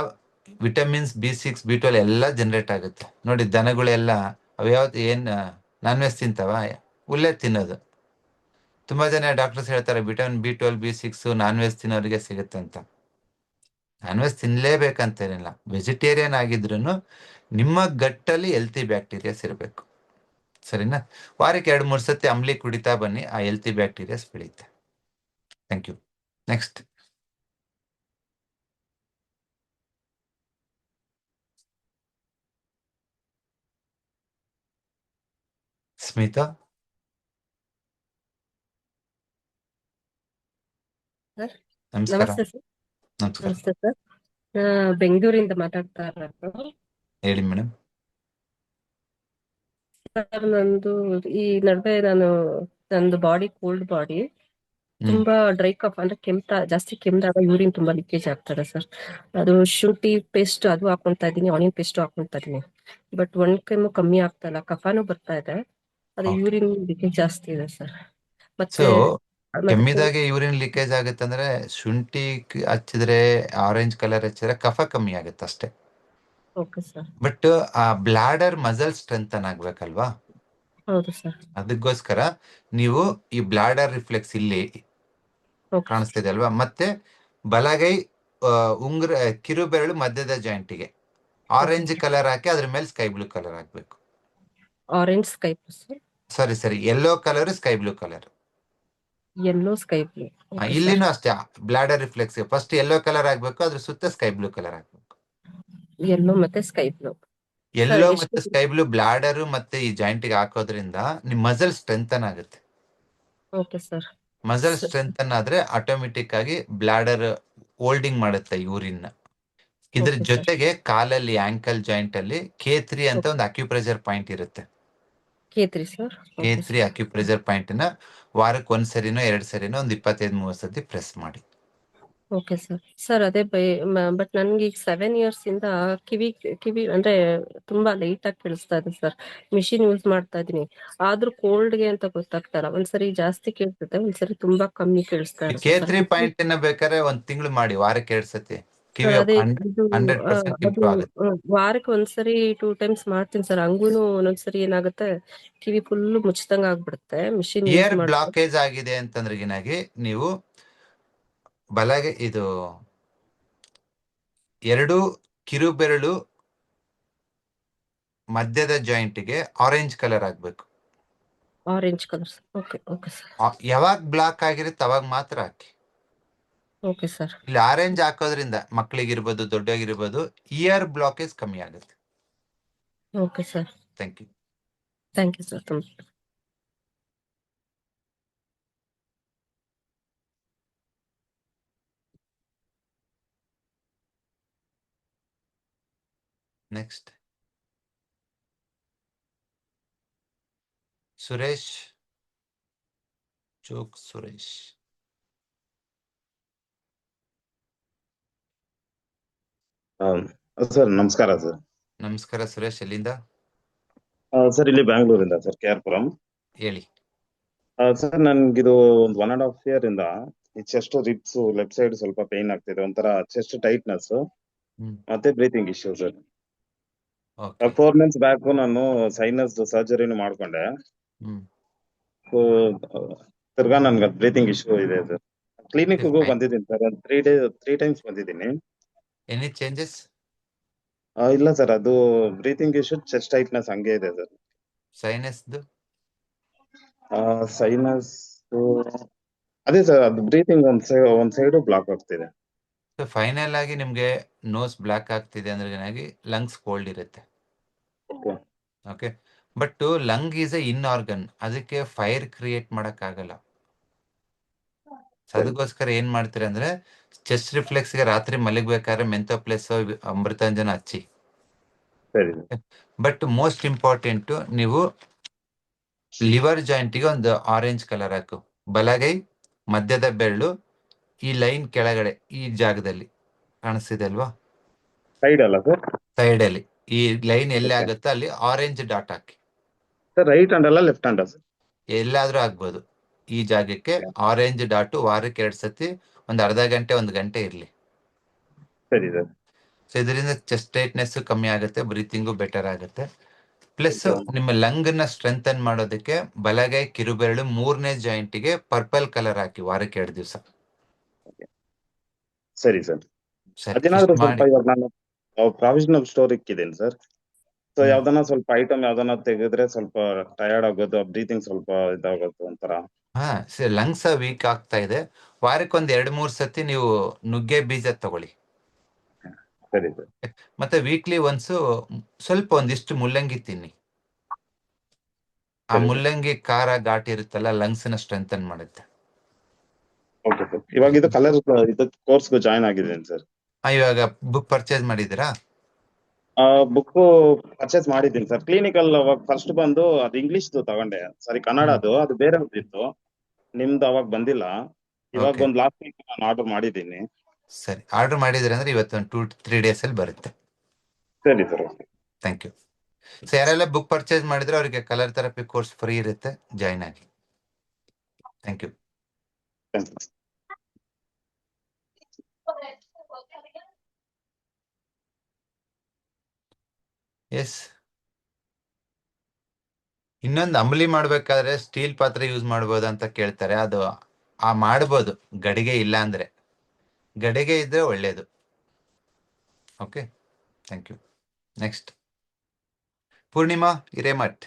ವಿಟಮಿನ್ಸ್ B6 B12 ಎಲ್ಲ ಜನರೇಟ್ ಆಗುತ್ತೆ. ನೋಡಿ ದನಗಳೆಲ್ಲ ಅವ್ಯಾವ್ದು ನಾನ್ ವೆಜ್ ತಿಂತಾವ, ಹುಲ್ಲೇ ತಿನ್ನೋದು. ತುಂಬಾ ಜನ ಡಾಕ್ಟರ್ಸ್ ಹೇಳ್ತಾರೆ vitamin B12 B6 non veg ತಿನ್ನೋರಿಗೆ ಸಿಗುತ್ತೆ ಅಂತ. Non veg ತಿನ್ಲೇಬೇಕಂತೇನಿಲ್ಲ. ವೆಜಿಟೇರಿಯನ್ ಆಗಿದ್ರು ನಿಮ್ಮ ಗಟ್ಟಲ್ಲಿ ಹೆಲ್ತಿ ಬ್ಯಾಕ್ಟೀರಿಯಾಸ್ ಇರಬೇಕು. ಸರಿನಾ? ವಾರಕ್ಕೆ 2-3 ಸತಿ ಅಂಬ್ಲಿ ಕುಡಿತಾ ಬನ್ನಿ, ಆ ಹೆಲ್ತಿ ಬ್ಯಾಕ್ಟೀರಿಯಾಸ್ ಬೆಳೆಯುತ್ತೆ. Thank you. Next Smita. Sir ನಮಸ್ಕಾರ. ನಮಸ್ತೆ ಸರ್. ನಮಸ್ಕಾರ. ನಮಸ್ತೆ ಸರ್. ಬೆಂಗಳೂರಿಂದ ಮಾತಾಡ್ತಾ ಇರೋದು. ಹೇಳಿ ಮೇಡಮ್. ಸರ್ ನಂದು ಈ ನಡುವೆ ನಂದು ಬಾಡಿ ಕೋಲ್ಡ್ ಬಾಡಿ, ತುಂಬಾ ಡ್ರೈ ಕಫ್ ಅಂದ್ರೆ ಜಾಸ್ತಿ ಕೆಮ್ದಾಗ ಯೂರಿನ್ ತುಂಬಾ ಲೀಕೇಜ್ ಆಗ್ತದೆ ಸರ್. ಅದು ಶುಂಠಿ ಪೇಸ್ಟ್ ಅದು ಹಾಕೊಂತಾ ಇದೀನಿ, ಆನಿಯನ್ ಪೇಸ್ಟ್ ಹಾಕೊಂತಾ ಇದೀನಿ. ಬಟ್ ಕೆಮ್ಮು ಕಮ್ಮಿ ಆಗ್ತಾ ಇಲ್ಲ, ಕಫಾನು ಬರ್ತಾ ಇದೆ. ಅದು ಯೂರಿನ್ ಲೀಕೇಜ್ ಜಾಸ್ತಿ ಇದೆ ಸರ್. ಸೊ ಮತ್ತೆ ಕೆಮ್ಮಿದಾಗೆ ಯೂರಿನ್ ಲೀಕೇಜ್ ಆಗುತ್ತೆ ಅಂದ್ರೆ ಶುಂಠಿ ಹಚ್ಚಿದ್ರೆ, ಆರೆಂಜ್ ಕಲರ್ ಹಚ್ಚಿದ್ರೆ ಕಫ ಕಮ್ಮಿ ಆಗುತ್ತೆ ಅಷ್ಟೇ. Okay sir. ಬಟ್ ಆ ಬ್ಲಾಡರ್ ಮಸಲ್ ಸ್ಟ್ರೆಂಥನ್ ಆಗ್ಬೇಕಲ್ವಾ? ಹೌದು ಸರ್. ಅದಕ್ಕೋಸ್ಕರ ನೀವು ಈ ಬ್ಲಾಡರ್ ರಿಫ್ಲೆಕ್ಸ್ ಇಲ್ಲಿ ಕಾಣಿಸ್ತಿದೆ ಅಲ್ವಾ, ಮತ್ತೆ ಬಲಗೈ ಉಂಗ್ರ ಕಿರು ಬೆರಳು ಮಧ್ಯದ ಜಾಯಿಂಟಿಗೆ ಆರೆಂಜ್ ಕಲರ್ ಹಾಕಿ ಅದ್ರ ಮೇಲೆ ಸ್ಕೈ ಬ್ಲೂ ಕಲರ್ ಹಾಕ್ಬೇಕು. ಆರೆಂಜ್ ಸ್ಕೈ ಬ್ಲೂ ಸರಿ yellow colour sky blue colour. Yellow sky blue. ಇಲ್ಲಿನೂ ಅಷ್ಟೇ bladder reflex first yellow colour ಆಗ್ಬೇಕು, ಅದ್ರ ಸುತ್ತ ಸ್ಕೈ ಬ್ಲೂ ಕಲರ್ ಹಾಕ್ಬೇಕು. ಯೆಲ್ಲೋ ಮತ್ತೆ ಸ್ಕೈ ಬ್ಲೂ. ಯೆಲ್ಲೋ ಮತ್ತೆ ಸ್ಕೈ ಬ್ಲೂ ಬ್ಲಾಡರ್ ಮತ್ತೆ ಈ ಜಾಯಿಂಟಿಗೆ ಹಾಕೋದ್ರಿಂದ ನಿಮ್ ಮಸಲ್ ಸ್ಟ್ರೆಂಥನ್ ಆಗುತ್ತೆ. Okay sir. ಮಸಲ್ ಸ್ಟ್ರೆಂಥನ್ ಆದ್ರೆ ಆಟೋಮೆಟಿಕ್ ಆಗಿ ಬ್ಲಾಡರ್ ಹೋಲ್ಡಿಂಗ್ ಮಾಡುತ್ತೆ ಯೂರಿನ್. ಇದ್ರ ಜೊತೆಗೆ ಕಾಲಲ್ಲಿ ಆಂಕಲ್ ಜಾಯಿಂಟ್ ಅಲ್ಲಿ K3 ಅಂತ ಒಂದು ಅಕ್ಯುಪ್ರೆಷರ್ ಪಾಯಿಂಟ್ ಇರುತ್ತೆ. K3 ಅಕ್ಯುಪ್ರೆಷರ್ ಪಾಯಿಂಟ್ ನ ವಾರಕ್ಕೆ 1 ಸರಿನೋ 2 ಸರಿನೋ ಒಂದು 25-30 ಸತಿ ಪ್ರೆಸ್ ಮಾಡಿ. Okay sir. ಅದೇ ಬಟ್ ನನ್ಗೆ ಈಗ 7 years ಇಂದ ಕಿವಿ ಅಂದ್ರೆ ತುಂಬಾ ಲೈಟ್ ಆಗಿ ಕೇಳಿಸ್ತಾ ಇದೆ ಸರ್. ಮಿಷಿನ್ ಯೂಸ್ ಮಾಡ್ತಾ ಇದೀನಿ, ಆದ್ರೂ ಕೋಲ್ಡ್ಗೆ ಅಂತ ಗೊತ್ತಾಗ್ತಾರ. ಒಂದ್ಸರಿ ಜಾಸ್ತಿ ಕೇಳ್ತದೆ, ಒಂದ್ಸರಿ ತುಂಬಾ ಕಮ್ಮಿ ಕೇಳಿಸ್ತಾ ಇದೆ. K3 ಪಾಯಿಂಟ್ ಬೇಕಾದ್ರೆ 1 ತಿಂಗಳು ಮಾಡಿ, ವಾರಕ್ಕೆ 2 ಸತಿ ಕಿವಿ 100% ಇಂಪ್ರೂವ್ ಆಗುತ್ತೆ. ವಾರಕ್ಕೆ ಒಂದ್ಸರಿ 2 times ಮಾಡ್ತೀನಿ ಸರ್. ಹಂಗೂನು ಒಂದೊಂದ್ಸರಿ ಏನಾಗುತ್ತೆ ಕಿವಿ ಫುಲ್ ಮುಚ್ಚಿದಂಗ ಆಗ್ಬಿಡುತ್ತೆ. ಮಿಷಿನ್ ಇಯರ್ ಬ್ಲಾಕೇಜ್ ಆಗಿದೆ ಅಂತಂದ್ರೆ ನೀವು ಬಲಗೆ ಇದು 2 ಕಿರು ಬೆರಳು ಮಧ್ಯದ ಜಾಯಿಂಟ್ಗೆ ಆರೆಂಜ್ ಕಲರ್ ಆಗ್ಬೇಕು. Orange colour. Okay sir. ಯಾವಾಗ ಬ್ಲಾಕ್ ಆಗಿರುತ್ತೆ ಅವಾಗ ಮಾತ್ರ ಹಾಕಿ. Okay sir. ಇಲ್ಲಿ ಆರೆಂಜ್ ಹಾಕೋದ್ರಿಂದ ಮಕ್ಕಳಿಗಿರ್ಬೋದು ದೊಡ್ಡಗಿರ್ಬೋದು ಇಯರ್ ಬ್ಲಾಕೇಜ್ ಕಮ್ಮಿ ಆಗುತ್ತೆ. Okay sir. Thank you. Thank you sir. Next Suresh Chok. Suresh sir ನಮಸ್ಕಾರ ಸರ್. ನಮಸ್ಕಾರ ಸುರೇಶ್, ಎಲ್ಲಿಂದ? ಸರ್ ಇಲ್ಲಿ ಬ್ಯಾಂಗ್ಳೂರಿಂದ ಸರ್, KR ಪುರಂ. ಹೇಳಿ ಸರ್. ನನ್ಗಿದು ಒಂದು 1.5 year ಇಂದ ಈ ಚೆಸ್ಟ್ ರಿಬ್ಸ್ ಲೆಫ್ಟ್ ಸೈಡ್ ಸ್ವಲ್ಪ ಪೇನ್ ಆಗ್ತಿದೆ, ಒಂಥರ ಚೆಸ್ಟ್ ಟೈಟ್ನೆಸ್ ಮತ್ತೆ breathing issue sir. 4 months back ನಾನು ಸೈನಸ್ ಸರ್ಜರಿನೂ ಮಾಡ್ಕೊಂಡೆ. ಸೊ ತಿರ್ಗಾ ನನ್ಗೆ ಬ್ರೀತಿಂಗ್ ಇಶ್ಯೂ ಇದೆ ಸರ್. ಕ್ಲಿನಿಕ್ ಬಂದಿದ್ದೀನಿ ಸರ್, 3 times ಬಂದಿದ್ದೀನಿ. Any changes? ಇಲ್ಲ ಸರ್, ಅದು ಬ್ರೀತಿಂಗ್ ಇಶ್ಯೂ, ಚೆಸ್ಟ್ ಟೈಟ್ನೆಸ್ ಹಂಗೆ ಇದೆ ಸರ್. ಸೈನಸ್ ಸೈನಸ್ ಅದೇ ಸರ್, ಅದು ಬ್ರೀತಿಂಗ್ ಒಂದ್ ಸೈಡ್ ಬ್ಲಾಕ್ ಆಗ್ತಿದೆ. ಫೈನಲ್ ಆಗಿ ನಿಮ್ಗೆ ನೋಸ್ ಬ್ಲಾಕ್ ಆಗ್ತಿದೆ ಅಂದ್ರೆ ಲಂಗ್ಸ್ ಕೋಲ್ಡ್ ಇರುತ್ತೆ. Okay, but lung is A in organ, ಅದಕ್ಕೆ ಫೈರ್ ಕ್ರಿಯೇಟ್ ಮಾಡಕ್ ಆಗಲ್ಲ. ಅದಕ್ಕೋಸ್ಕರ ಏನ್ ಮಾಡ್ತೀರ ಅಂದ್ರೆ ಚೆಸ್ಟ್ ರಿಫ್ಲೆಕ್ಸ್ ಗೆ ರಾತ್ರಿ ಮಲಗಬೇಕಾದ್ರೆ ಮೆಂಥೋ ಪ್ಲಸ್ ಅಮೃತಾಂಜನ ಹಚ್ಚಿ. ಬಟ್ ಮೋಸ್ಟ್ ಇಂಪಾರ್ಟೆಂಟ್, ನೀವು ಲಿವರ್ ಜಾಯಿಂಟಿಗೆ ಒಂದು ಆರೆಂಜ್ ಕಲರ್ ಹಾಕು. ಬಲಗೈ ಮಧ್ಯದ ಬೆರಳು ಈ ಲೈನ್ ಕೆಳಗಡೆ ಈ ಜಾಗದಲ್ಲಿ ಕಾಣಿಸ್ತಿದೆ ಅಲ್ವಾ, ಸೈಡ್ ಅಲ್ಲ ಸರ್, ಸೈಡ್ ಅಲ್ಲಿ ಈ ಲೈನ್ ಎಲ್ಲಿ ಆಗುತ್ತೆ ಅಲ್ಲಿ ಆರೆಂಜ್ ಡಾಟ್ ಹಾಕಿ. ರೈಟ್ ಹ್ಯಾಂಡ್ ಅಲ್ಲ ಲೆಫ್ಟ್ ಹ್ಯಾಂಡ್? ಎಲ್ಲಾದ್ರೂ ಆಗ್ಬೋದು. ಈ ಜಾಗಕ್ಕೆ ಆರೆಂಜ್ ಡಾಟು ವಾರಕ್ಕೆ 2 ಸತಿ ಒಂದು ಅರ್ಧ ಗಂಟೆ 1 ಗಂಟೆ ಇರ್ಲಿ. ಸರಿ ಸರ್. ಸೊ ಇದರಿಂದ ಚೆಸ್ಟ್ ಟೈಟ್ನೆಸ್ ಕಮ್ಮಿ ಆಗುತ್ತೆ, ಬ್ರೀತಿಂಗು ಬೆಟರ್ ಆಗುತ್ತೆ. Plus Okay. ನಿಮ್ಮ ಲಂಗ್ ನ ಸ್ಟ್ರೆಂಥನ್ ಮಾಡೋದಕ್ಕೆ ಬಲಗೈ ಕಿರುಬೆರಳು 3ನೇ ಜಾಯಿಂಟಿಗೆ ಪರ್ಪಲ್ ಕಲರ್ ಹಾಕಿ ವಾರಕ್ಕೆ 2 ದಿವಸ. ಸರಿ ಸರ್. ಸರಿ, ಅದೇನಾದ್ರು ಇಷ್ಟ್ ಸ್ವಲ್ಪ ಮಾಡಿ. ಇವಾಗ ನಾನು ಪ್ರಾವಿಷನಲ್ ಸ್ಟೋರ್ ಇಕ್ಕಿದ್ದೀನಿ ಸರ್. ಸೊ ಹ್ಮ್. ಯಾವ್ದನ್ನ ಸ್ವಲ್ಪ ಐಟಮ್ ಯಾವ್ದನ್ನ ತೆಗೆದ್ರೆ ಸ್ವಲ್ಪ ಟಯರ್ಡ್ ಆಗೋದು, ಬ್ರೀತಿಂಗ್ ಸ್ವಲ್ಪ ಇದಾಗೋದು ಒಂಥರ. ಹಾ, ಲಂಗ್ಸ್ ವೀಕ್ ಆಗ್ತಾ ಇದೆ. ವಾರಕ್ಕೊಂದ್ 2-3 ಸತಿ ನೀವು ನುಗ್ಗೆ ಬೀಜ ತಗೊಳ್ಳಿ. ಸರಿ ಸರ್. ಮತ್ತೆ ವೀಕ್ಲಿ ಒನ್ಸ್ ಸ್ವಲ್ಪ ಒಂದಿಷ್ಟು ಮುಲ್ಲಂಗಿ ತಿನ್ನಿ. ಆ ಸರಿ ಸರ್. ಮುಲ್ಲಂಗಿ ಖಾರ ಘಾಟ್ ಇರುತ್ತಲ್ಲ, ಲಂಗ್ಸ್ ನ ಸ್ಟ್ರೆಂಥನ್ ಮಾಡುತ್ತೆ. Okay sir. ಇವಾಗ ಇದು ಕಲರ್ ಇದು ಕೋರ್ಸ್ಗೂ ಜಾಯ್ನ್ ಆಗಿದ್ದೀನಿ ಸರ್. ಇವಾಗ ಬುಕ್ ಪರ್ಚೇಸ್ ಮಾಡಿದ್ದೀರಾ? ಬುಕ್ ಪರ್ಚೇಸ್ ಮಾಡಿದ್ದೀನಿ ಸರ್. ಕ್ಲಿನಿಕಲ್ ಅವಾಗ ಫಸ್ಟ್ ಬಂದು ಅದು ಇಂಗ್ಲಿಷ್ ತಗೊಂಡೆ. ಸಾರಿ, ಕನ್ನಡದು ಅದು ಬೇರೆ ಇತ್ತು. ನಿಮ್ದು ಅವಾಗ ಬಂದಿಲ್ಲ. ಇವಾಗ Okay. ಒಂದು ಲಾಸ್ಟ್ ವೀಕ್ ನಾನು ಆರ್ಡರ್ ಮಾಡಿದ್ದೀನಿ. ಸರಿ, ಆರ್ಡರ್ ಮಾಡಿದ್ರೆ ಅಂದ್ರೆ ಇವತ್ತು ಒಂದು 2-3 ಡೇಸ್ ಅಲ್ಲಿ ಬರುತ್ತೆ. ಸರಿ sir. Okay. Thank you. So ಯಾರೆಲ್ಲ ಬುಕ್ ಪರ್ಚೇಸ್ ಮಾಡಿದ್ರೆ ಅವರಿಗೆ ಕಲರ್ ಥೆರಪಿ ಕೋರ್ಸ್ ಫ್ರೀ ಇರುತ್ತೆ, ಜಾಯ್ನ್ ಆಗಿ. Thank you. Thank you. Yes, ಇನ್ನೊಂದು ಅಂಬಲಿ ಮಾಡ್ಬೇಕಾದ್ರೆ ಸ್ಟೀಲ್ ಪಾತ್ರೆ ಯೂಸ್ ಮಾಡ್ಬೋದು ಅಂತ ಕೇಳ್ತಾರೆ. ಅದು ಮಾಡ್ಬೋದು, ಗಡಿಗೆ ಇಲ್ಲ ಅಂದ್ರೆ. ಗಡಿಗೆ ಇದ್ರೆ ಒಳ್ಳೇದು. Okay, thank you. Next Purnima Hiremath.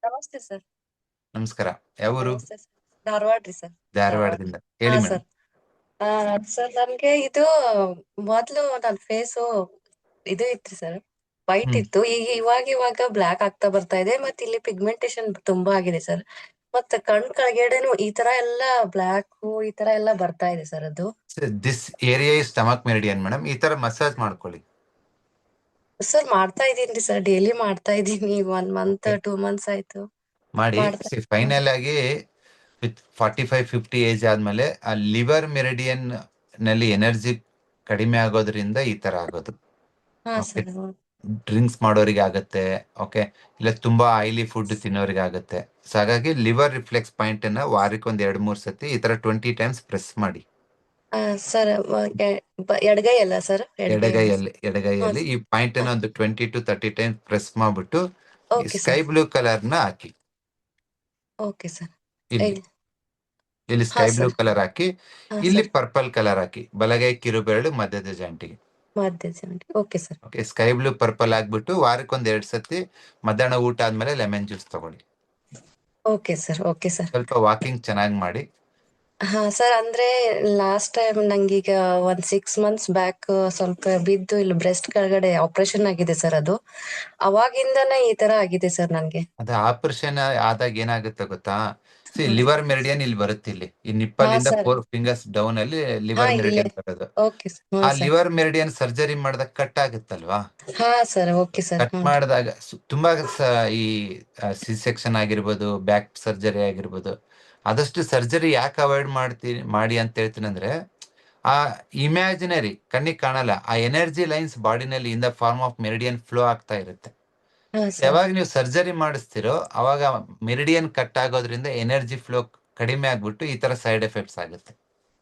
ನಮಸ್ತೆ ಸರ್. ನಮಸ್ಕಾರ. ಯಾವೂರು? ನಮಸ್ತೆ ಸರ್. ಧಾರವಾಡ ರೀ ಸರ್. ಧಾರವಾಡದಿಂದ. ಹೇಳಿ ಹಾ ಮೇಡಮ್. ಸರ್. ಸರ್ ನನ್ಗೆ ಇದು ಮೊದ್ಲು ನನ್ ಫೇಸು ಇದು ಇತ್ತು ಸರ್, ವೈಟ್ ಇತ್ತು. ಈಗ ಇವಾಗ ಬ್ಲಾಕ್ ಆಗ್ತಾ ಬರ್ತಾ ಇದೆ. ಮತ್ತೆ ಇಲ್ಲಿ ಪಿಗ್ಮೆಂಟೇಶನ್ ತುಂಬಾ ಆಗಿದೆ ಸರ್. ಮತ್ತೆ ಕಣ್ ಕೆಳಗಡೆನು ಈ ತರ ಎಲ್ಲ ಬ್ಲಾಕ್ ಈ ತರ ಎಲ್ಲ ಬರ್ತಾ ಇದೆ ಸರ್. ಅದು this area is stomach meridian madam. ಈ ತರ ಮಸಾಜ್ ಮಾಡ್ಕೊಳ್ಳಿ. ಸರ್ ಮಾಡ್ತಾ ಇದೀನಿ ಸರ್, ಡೈಲಿ ಮಾಡ್ತಾ ಇದೀನಿ. 1 ಮಂತ್ 2 ಮಂತ್ಸ್ ಆಯ್ತು ಮಾಡಿ. ಮಾಡ್ತಾ. ಫೈನಲ್ ಆಗಿ ವಿತ್ 45-50 ಏಜ್ ಆದ್ಮೇಲೆ ಆ ಲಿವರ್ ಮೆರಿಡಿಯನ್ ನಲ್ಲಿ ಎನರ್ಜಿ ಕಡಿಮೆ ಆಗೋದ್ರಿಂದ ಈ ತರ ಆಗೋದು. ಹಾ ಓಕೆ, ಸರ್. ಡ್ರಿಂಕ್ಸ್ ಮಾಡೋರಿಗೆ ಆಗತ್ತೆ. ಓಕೆ, ಇಲ್ಲ ತುಂಬಾ ಆಯಿಲಿ ಫುಡ್ ತಿನ್ನೋರಿಗೆ ಆಗತ್ತೆ. ಸೊ ಹಾಗಾಗಿ ಲಿವರ್ ರಿಫ್ಲೆಕ್ಸ್ ಪಾಯಿಂಟ್ ಅನ್ನ ವಾರಕ್ಕೆ 1-2-3 ಸತಿ ಈ ತರ 20 ಟೈಮ್ಸ್ ಪ್ರೆಸ್ ಮಾಡಿ. ಸರ್ ಎಡಗೈ ಅಲ್ಲ ಸರ್? ಎಡಗೈಯಲ್ಲಿ ಈ ಪಾಯಿಂಟ್ ಅನ್ನ ಒಂದು 20-30 ಟೈಮ್ಸ್ ಪ್ರೆಸ್ ಮಾಡ್ಬಿಟ್ಟು okay sky sir. Blue colour ನ ಹಾಕಿ. Okay sir. ಇಲ್ಲಿ ಸ್ಕೈ ಬ್ಲೂ ಸರ್. ಕಲರ್ ಹಾಕಿ, ಹಾ ಇಲ್ಲಿ ಸರ್. ಪರ್ಪಲ್ ಕಲರ್ ಹಾಕಿ. ಬಲಗೈ ಕಿರುಬೆರಳು ಮಧ್ಯದ ಜಾಯಿಂಟಿಗೆ. Okay sir. Okay, sky blue purple ಆಗ್ಬಿಟ್ಟು ವಾರಕ್ಕೆ 2 ಸತಿ ಮಧ್ಯಾಹ್ನ ಊಟ ಆದ್ಮೇಲೆ ಲೆಮನ್ ಜ್ಯೂಸ್ ತಗೊಳ್ಳಿ. Okay sir. Okay sir. ಸ್ವಲ್ಪ ವಾಕಿಂಗ್ ಚೆನ್ನಾಗಿ ಮಾಡಿ. ಹಾ ಸರ್, ಅಂದ್ರೆ ಲಾಸ್ಟ್ ಟೈಮ್ ನಂಗೀಗ 6 ಮಂತ್ಸ್ ಬ್ಯಾಕ್ ಸ್ವಲ್ಪ ಬಿದ್ದು ಇಲ್ಲಿ ಬ್ರೆಸ್ಟ್ ಕೆಳಗಡೆ ಆಪರೇಷನ್ ಆಗಿದೆ ಸರ್. ಅದು ಅವಾಗಿಂದನೇ ಈ ತರ ಆಗಿದೆ ಸರ್ ನನ್ಗೆ. ಅದ ಆಪರೇಷನ್ ಆದಾಗ ಏನಾಗುತ್ತೆ ಗೊತ್ತಾ? ಲಿವರ್ ಮೆರಿಡಿಯನ್ ಇಲ್ಲಿ ಬರುತ್ತೆ. ಇಲ್ಲಿ ಈ ನಿಪ್ಪಲ್ ಇಂದ ಸರ್. 4 ಫಿಂಗರ್ಸ್ ಡೌನ್ ಅಲ್ಲಿ ಹಾ ಲಿವರ್ ಇಲ್ಲೇ. ಮೆರಿಡಿಯನ್ ಬರೋದು. Okay sir. ಆ ಹಾ ಸರ್. ಲಿವರ್ ಮೆರಿಡಿಯನ್ ಸರ್ಜರಿ ಮಾಡಿದಾಗ ಕಟ್ ಆಗುತ್ತಲ್ವಾ? ಹಾ ಸರ್. Okay sir. ಕಟ್ ಮಾಡಿದಾಗ ತುಂಬಾ ಈ ಸಿ ಸೆಕ್ಷನ್ ಆಗಿರ್ಬೋದು, ಬ್ಯಾಕ್ ಸರ್ಜರಿ ಆಗಿರ್ಬೋದು, ಆದಷ್ಟು ಸರ್ಜರಿ ಯಾಕೆ ಅವಾಯ್ಡ್ ಮಾಡಿ ಅಂತ ಹೇಳ್ತೀನಿ ಅಂದ್ರೆ, ಆ ಇಮ್ಯಾಜಿನರಿ ಕಣ್ಣಿಗೆ ಕಾಣಲ್ಲ ಆ ಎನರ್ಜಿ ಲೈನ್ಸ್ ಬಾಡಿನಲ್ಲಿ in the form of meridian flow ಆಗ್ತಾ ಇರುತ್ತೆ. ಹಾ ಸರ್. ಯಾವಾಗ ನೀವು ಸರ್ಜರಿ ಮಾಡಿಸ್ತಿರೋ ಅವಾಗ ಮೆರಿಡಿಯನ್ ಕಟ್ ಆಗೋದ್ರಿಂದ ಎನರ್ಜಿ ಫ್ಲೋ ಕಡಿಮೆ ಆಗ್ಬಿಟ್ಟು ಈ ತರ ಸೈಡ್ ಎಫೆಕ್ಟ್ಸ್ ಆಗುತ್ತೆ.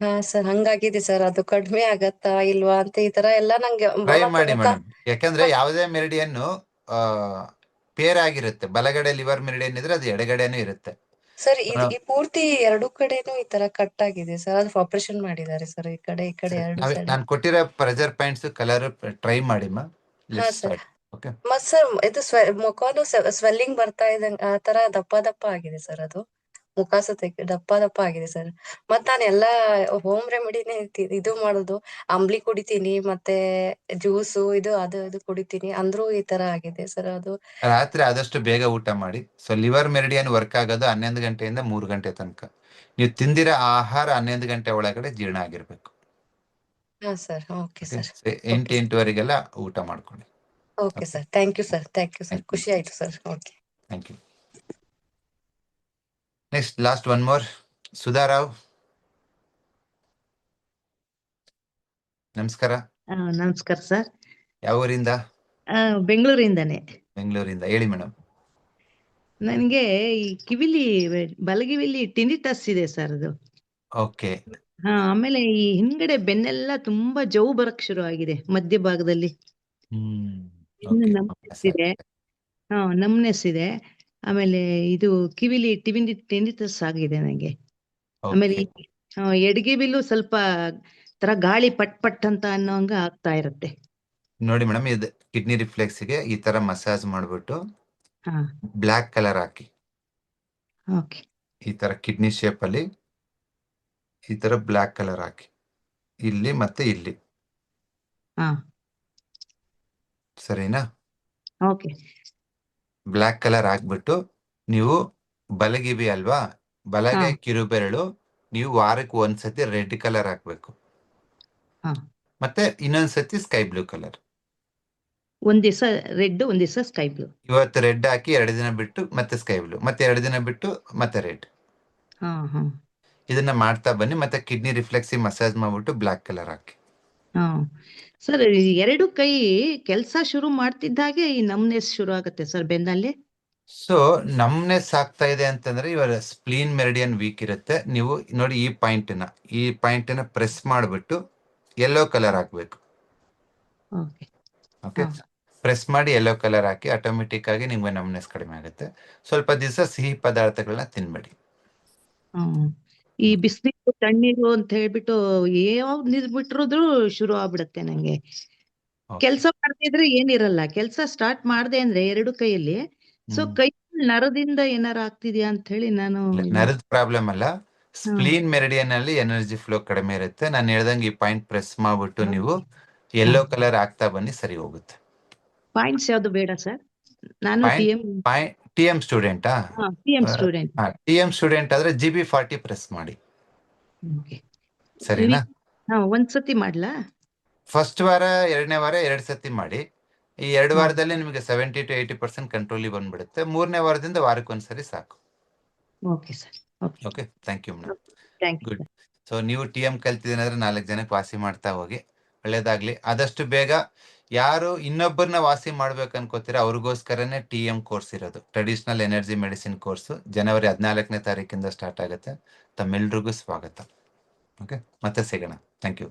ಹಾ ಸರ್, ಹಂಗಾಗಿದೆ ಸರ್. ಅದು ಕಡಿಮೆ ಆಗತ್ತಾ ಇಲ್ವಾ ಅಂತ ಈ ತರ ಎಲ್ಲ ನಂಗೆ ಟ್ರೈ ಮಾಡಿ ಮೇಡಮ್. ಯಾಕಂದ್ರೆ ಯಾವುದೇ ಮೆರಿಡಿಯನ್ ಪೇರ್ ಆಗಿರುತ್ತೆ. ಬಲಗಡೆ ಲಿವರ್ ಮೆರಿಡಿಯನ್ ಇದ್ರೆ ಅದು ಎಡಗಡೆನೂ ಇರುತ್ತೆ. ಸರ್ ಈ ಪೂರ್ತಿ 2 ಕಡೆನೂ ಈ ತರ ಕಟ್ ಆಗಿದೆ ಸರ್. ಅದು ಆಪರೇಷನ್ ಮಾಡಿದ್ದಾರೆ ಸರ್. ಈ ಕಡೆ 2 ಸೈಡ್. ನಾನು ಕೊಟ್ಟಿರೋ ಪ್ರೆಷರ್ ಪಾಯಿಂಟ್ಸ್ ಕಲರ್ ಟ್ರೈ ಮಾಡಿ ಮಾ. ಹಾ ಸರ್. ಓಕೆ. ಮತ್ ಸರ್ ಇದು ಮುಖನು ಸ್ವೆಲ್ಲಿಂಗ್ ಬರ್ತಾ ಇದೆ, ಆ ತರ ದಪ್ಪ ಆಗಿದೆ ಸರ್. ಅದು ಮುಖ ದಪ್ಪ ಆಗಿದೆ ಸರ್. ಮತ್ ನಾನು ಎಲ್ಲಾ ಹೋಮ್ ರೆಮಿಡಿನೇ ಇದು ಮಾಡೋದು. ಅಂಬ್ಲಿ ಕುಡಿತೀನಿ, ಮತ್ತೆ ಜ್ಯೂಸು ಇದು ಕುಡಿತೀನಿ, ಅಂದ್ರೂ ಈ ತರ ಆಗಿದೆ ಸರ್. ಅದು ರಾತ್ರಿ ಆದಷ್ಟು ಬೇಗ ಊಟ ಮಾಡಿ. ಸೊ ಲಿವರ್ ಮೆರಿಡಿಯನ್ ವರ್ಕ್ ಆಗೋದು 11 ಗಂಟೆಯಿಂದ 3 ಗಂಟೆ ತನಕ. ನೀವು ತಿಂದಿರೋ ಆಹಾರ 11 ಗಂಟೆ ಒಳಗಡೆ ಜೀರ್ಣ ಆಗಿರ್ಬೇಕು. ಹಾ ಸರ್. Okay sir. 8-8:30ವರೆಗೆಲ್ಲ ಊಟ ಮಾಡ್ಕೊಳ್ಳಿ. Okay sir. Thank you sir. ಖುಷಿ ಆಯ್ತು sir. Okay, thank you. Next last one more, Sudha Rao. ನಮಸ್ಕಾರ. ನಮಸ್ಕಾರ ಸರ್. ಯಾವ ಊರಿಂದ? ಬೆಂಗಳೂರಿಂದಾನೆ. ಬೆಂಗಳೂರಿಂದ. ಹೇಳಿ ಮೇಡಮ್. ನನಗೆ ಈ ಬಲಗಿವಿಲಿ ಟಿನಿಟಸ್ ಇದೆ ಸರ್. ಅದು ಓಕೆ. ಆಮೇಲೆ ಈ ಹಿಂದ್ಗಡೆ ಬೆನ್ನೆಲ್ಲ ತುಂಬಾ ಜವ್ ಬರಕ್ ಶುರು ಆಗಿದೆ ಮಧ್ಯಭಾಗದಲ್ಲಿ. ಇನ್ನು ಓಕೆ ನಮ್ನೆಸ್ ಇದೆ. ನಮ್ನೆಸ್ ಇದೆ. ಆಮೇಲೆ ಇದು ಕಿವಿಲಿ ಟಿನಿಟಸ್ ಆಗಿದೆ ನಂಗೆ. ಆಮೇಲೆ ಓಕೆ ಎಡಗಿಬಿಲು ಸ್ವಲ್ಪ ತರ ಗಾಳಿ ಪಟ್ ಪಟ್ ಅಂತ ಅನ್ನೋಂಗ ಆಗ್ತಾ ಇರುತ್ತೆ. ನೋಡಿ ಮೇಡಮ್, ಇದು ಕಿಡ್ನಿ ರಿಫ್ಲೆಕ್ಸ್ಗೆ ಈ ತರ ಮಸಾಜ್ ಮಾಡ್ಬಿಟ್ಟು ಹಾ ಬ್ಲ್ಯಾಕ್ ಕಲರ್ ಹಾಕಿ, ಓಕೆ ಈ ತರ ಕಿಡ್ನಿ ಶೇಪ್ ಅಲ್ಲಿ ಈ ತರ ಬ್ಲ್ಯಾಕ್ ಕಲರ್ ಹಾಕಿ, ಇಲ್ಲಿ ಮತ್ತೆ ಇಲ್ಲಿ, ಹಾ ಸರಿನಾ? ಓಕೆ ಬ್ಲ್ಯಾಕ್ ಕಲರ್ ಹಾಕ್ಬಿಟ್ಟು ನೀವು ಬಲಗಿವಿ ಅಲ್ವಾ, ಬಲಗೈ ಕಿರುಬೆರಳು ನೀವು ವಾರಕ್ಕೆ ಒಂದ್ಸತಿ ರೆಡ್ ಕಲರ್ ಹಾಕ್ಬೇಕು, ಹಾ ಮತ್ತೆ ಇನ್ನೊಂದ್ಸತಿ ಸ್ಕೈ ಬ್ಲೂ ಕಲರ್. ಒಂದ್ ದಿವಸ ರೆಡ್ ಒಂದ್ ದಿವಸ ಸ್ಕೈ ಬ್ಲೂ. ಇವತ್ತು ರೆಡ್ ಹಾಕಿ 2 ದಿನ ಬಿಟ್ಟು ಮತ್ತೆ ಸ್ಕೈ ಬ್ಲೂ, ಮತ್ತೆ 2 ದಿನ ಬಿಟ್ಟು ಮತ್ತೆ ರೆಡ್. ಹಾ ಹಾ ಇದನ್ನ ಮಾಡ್ತಾ ಬನ್ನಿ. ಮತ್ತೆ ಕಿಡ್ನಿ ರಿಫ್ಲೆಕ್ಸ್ ಮಸಾಜ್ ಮಾಡ್ಬಿಟ್ಟು ಬ್ಲ್ಯಾಕ್ ಕಲರ್ ಹಾಕಿ. ಹಾ ಸರ್, ಎರಡು ಕೈ ಕೆಲಸ ಶುರು ಮಾಡ್ತಿದ್ದಾಗೆ ಈ ನಮ್ನೆಸ್ ಶುರು ಆಗುತ್ತೆ ಸರ್ ಬೆನ್ನಲ್ಲಿ. ಸೊ ನಮ್ನೆಸ್ ಆಗ್ತಾ ಇದೆ ಅಂತಂದ್ರೆ ಇವಾಗ ಸ್ಪ್ಲೀನ್ ಮೆರಿಡಿಯನ್ ವೀಕ್ ಇರುತ್ತೆ. ನೀವು ನೋಡಿ ಈ ಪಾಯಿಂಟ್ ನ ಪ್ರೆಸ್ ಮಾಡ್ಬಿಟ್ಟು ಯೆಲ್ಲೋ ಕಲರ್ ಹಾಕ್ಬೇಕು. ಓಕೆ ಓಕೆ, ಪ್ರೆಸ್ ಮಾಡಿ ಯೆಲ್ಲೋ ಕಲರ್ ಹಾಕಿ, ಆಟೋಮೆಟಿಕ್ ಆಗಿ ನಿಮ್ಗೆ ನಮ್ನೆಸ್ ಕಡಿಮೆ ಆಗುತ್ತೆ. ಸ್ವಲ್ಪ ದಿವಸ ಸಿಹಿ ಪದಾರ್ಥಗಳನ್ನ ತಿನ್ಬೇಡಿ. ಈ ಬಿಸಿನೀರು ತಣ್ಣೀರು ಅಂತ ಹೇಳ್ಬಿಟ್ಟು ಯಾವ್ದು ನೀರ್ ಬಿಟ್ಟಿರೋದ್ರು ಶುರು ಆಗ್ಬಿಡತ್ತೆ ನಂಗೆ. ಕೆಲ್ಸ ಮಾಡ್ತಿದ್ರೆ ಏನಿರಲ್ಲ, ಕೆಲ್ಸ ಸ್ಟಾರ್ಟ್ ಮಾಡ್ದೆ ಅಂದ್ರೆ ಎರಡು ಕೈಯಲ್ಲಿ ಸೊ ಕೈ ನರದಿಂದ ಏನಾರ ಆಗ್ತಿದ್ಯಾ ಅಂತ ಹೇಳಿ ನಾನು ನರದ ಪ್ರಾಬ್ಲಮ್ ಅಲ್ಲ, ಸ್ಪ್ಲೀನ್ ಮೆರಿಡಿಯನ್ ಅಲ್ಲಿ ಎನರ್ಜಿ ಫ್ಲೋ ಕಡಿಮೆ ಇರುತ್ತೆ. ನಾನು ಹೇಳ್ದಂಗೆ ಈ ಪಾಯಿಂಟ್ ಪ್ರೆಸ್ ಮಾಡ್ಬಿಟ್ಟು ನೀವು ಯೆಲ್ಲೋ ಕಲರ್ ಹಾಕ್ತಾ ಬನ್ನಿ, ಸರಿ ಹೋಗುತ್ತೆ. ಪಾಯಿಂಟ್ಸ್ ಯಾವ್ದು ಬೇಡ ಸರ್, ನಾನು TM ಸ್ಟೂಡೆಂಟಾ? TM student. TM student ಆದ್ರೆ GB40 ಪ್ರೆಸ್ ಮಾಡಿ, ಸರಿನಾ? ಒಂದ್ಸತಿ ಮಾಡ್ಲಾ? ಫಸ್ಟ್ ವಾರ 2ನೇ ವಾರ 2 ಸತಿ ಮಾಡಿ. ಈ 2 ವಾರದಲ್ಲಿ ನಿಮಗೆ 70 to 80% ಕಂಟ್ರೋಲಿಗೆ ಬಂದ್ಬಿಡುತ್ತೆ. 3ನೇ ವಾರದಿಂದ ವಾರಕ್ಕೆ ಒಂದ್ಸರಿ ಸಾಕು. Okay sir. Okay, thank you madam. Thank you. Good. So ನೀವು TM ಕಲ್ತಿದ್ದೀನಂದ್ರೆ 4 ಜನಕ್ಕೆ ವಾಸಿ ಮಾಡ್ತಾ ಹೋಗಿ, ಒಳ್ಳೇದಾಗ್ಲಿ. ಆದಷ್ಟು ಬೇಗ ಯಾರು ಇನ್ನೊಬ್ಬರನ್ನ ವಾಸಿ ಮಾಡ್ಬೇಕು ಅನ್ಕೋತೀರ ಅವ್ರಿಗೋಸ್ಕರನೇ TM ಕೋರ್ಸ್ ಇರೋದು, ಟ್ರೆಡಿಷನಲ್ ಎನರ್ಜಿ ಮೆಡಿಸಿನ್ ಕೋರ್ಸ್. ಜನವರಿ 14ನೇ ತಾರೀಕಿಂದ ಸ್ಟಾರ್ಟ್ ಆಗುತ್ತೆ. ತಮ್ಮೆಲ್ರಿಗೂ ಸ್ವಾಗತ. ಓಕೆ, ಮತ್ತೆ ಸಿಗೋಣ. Thank you.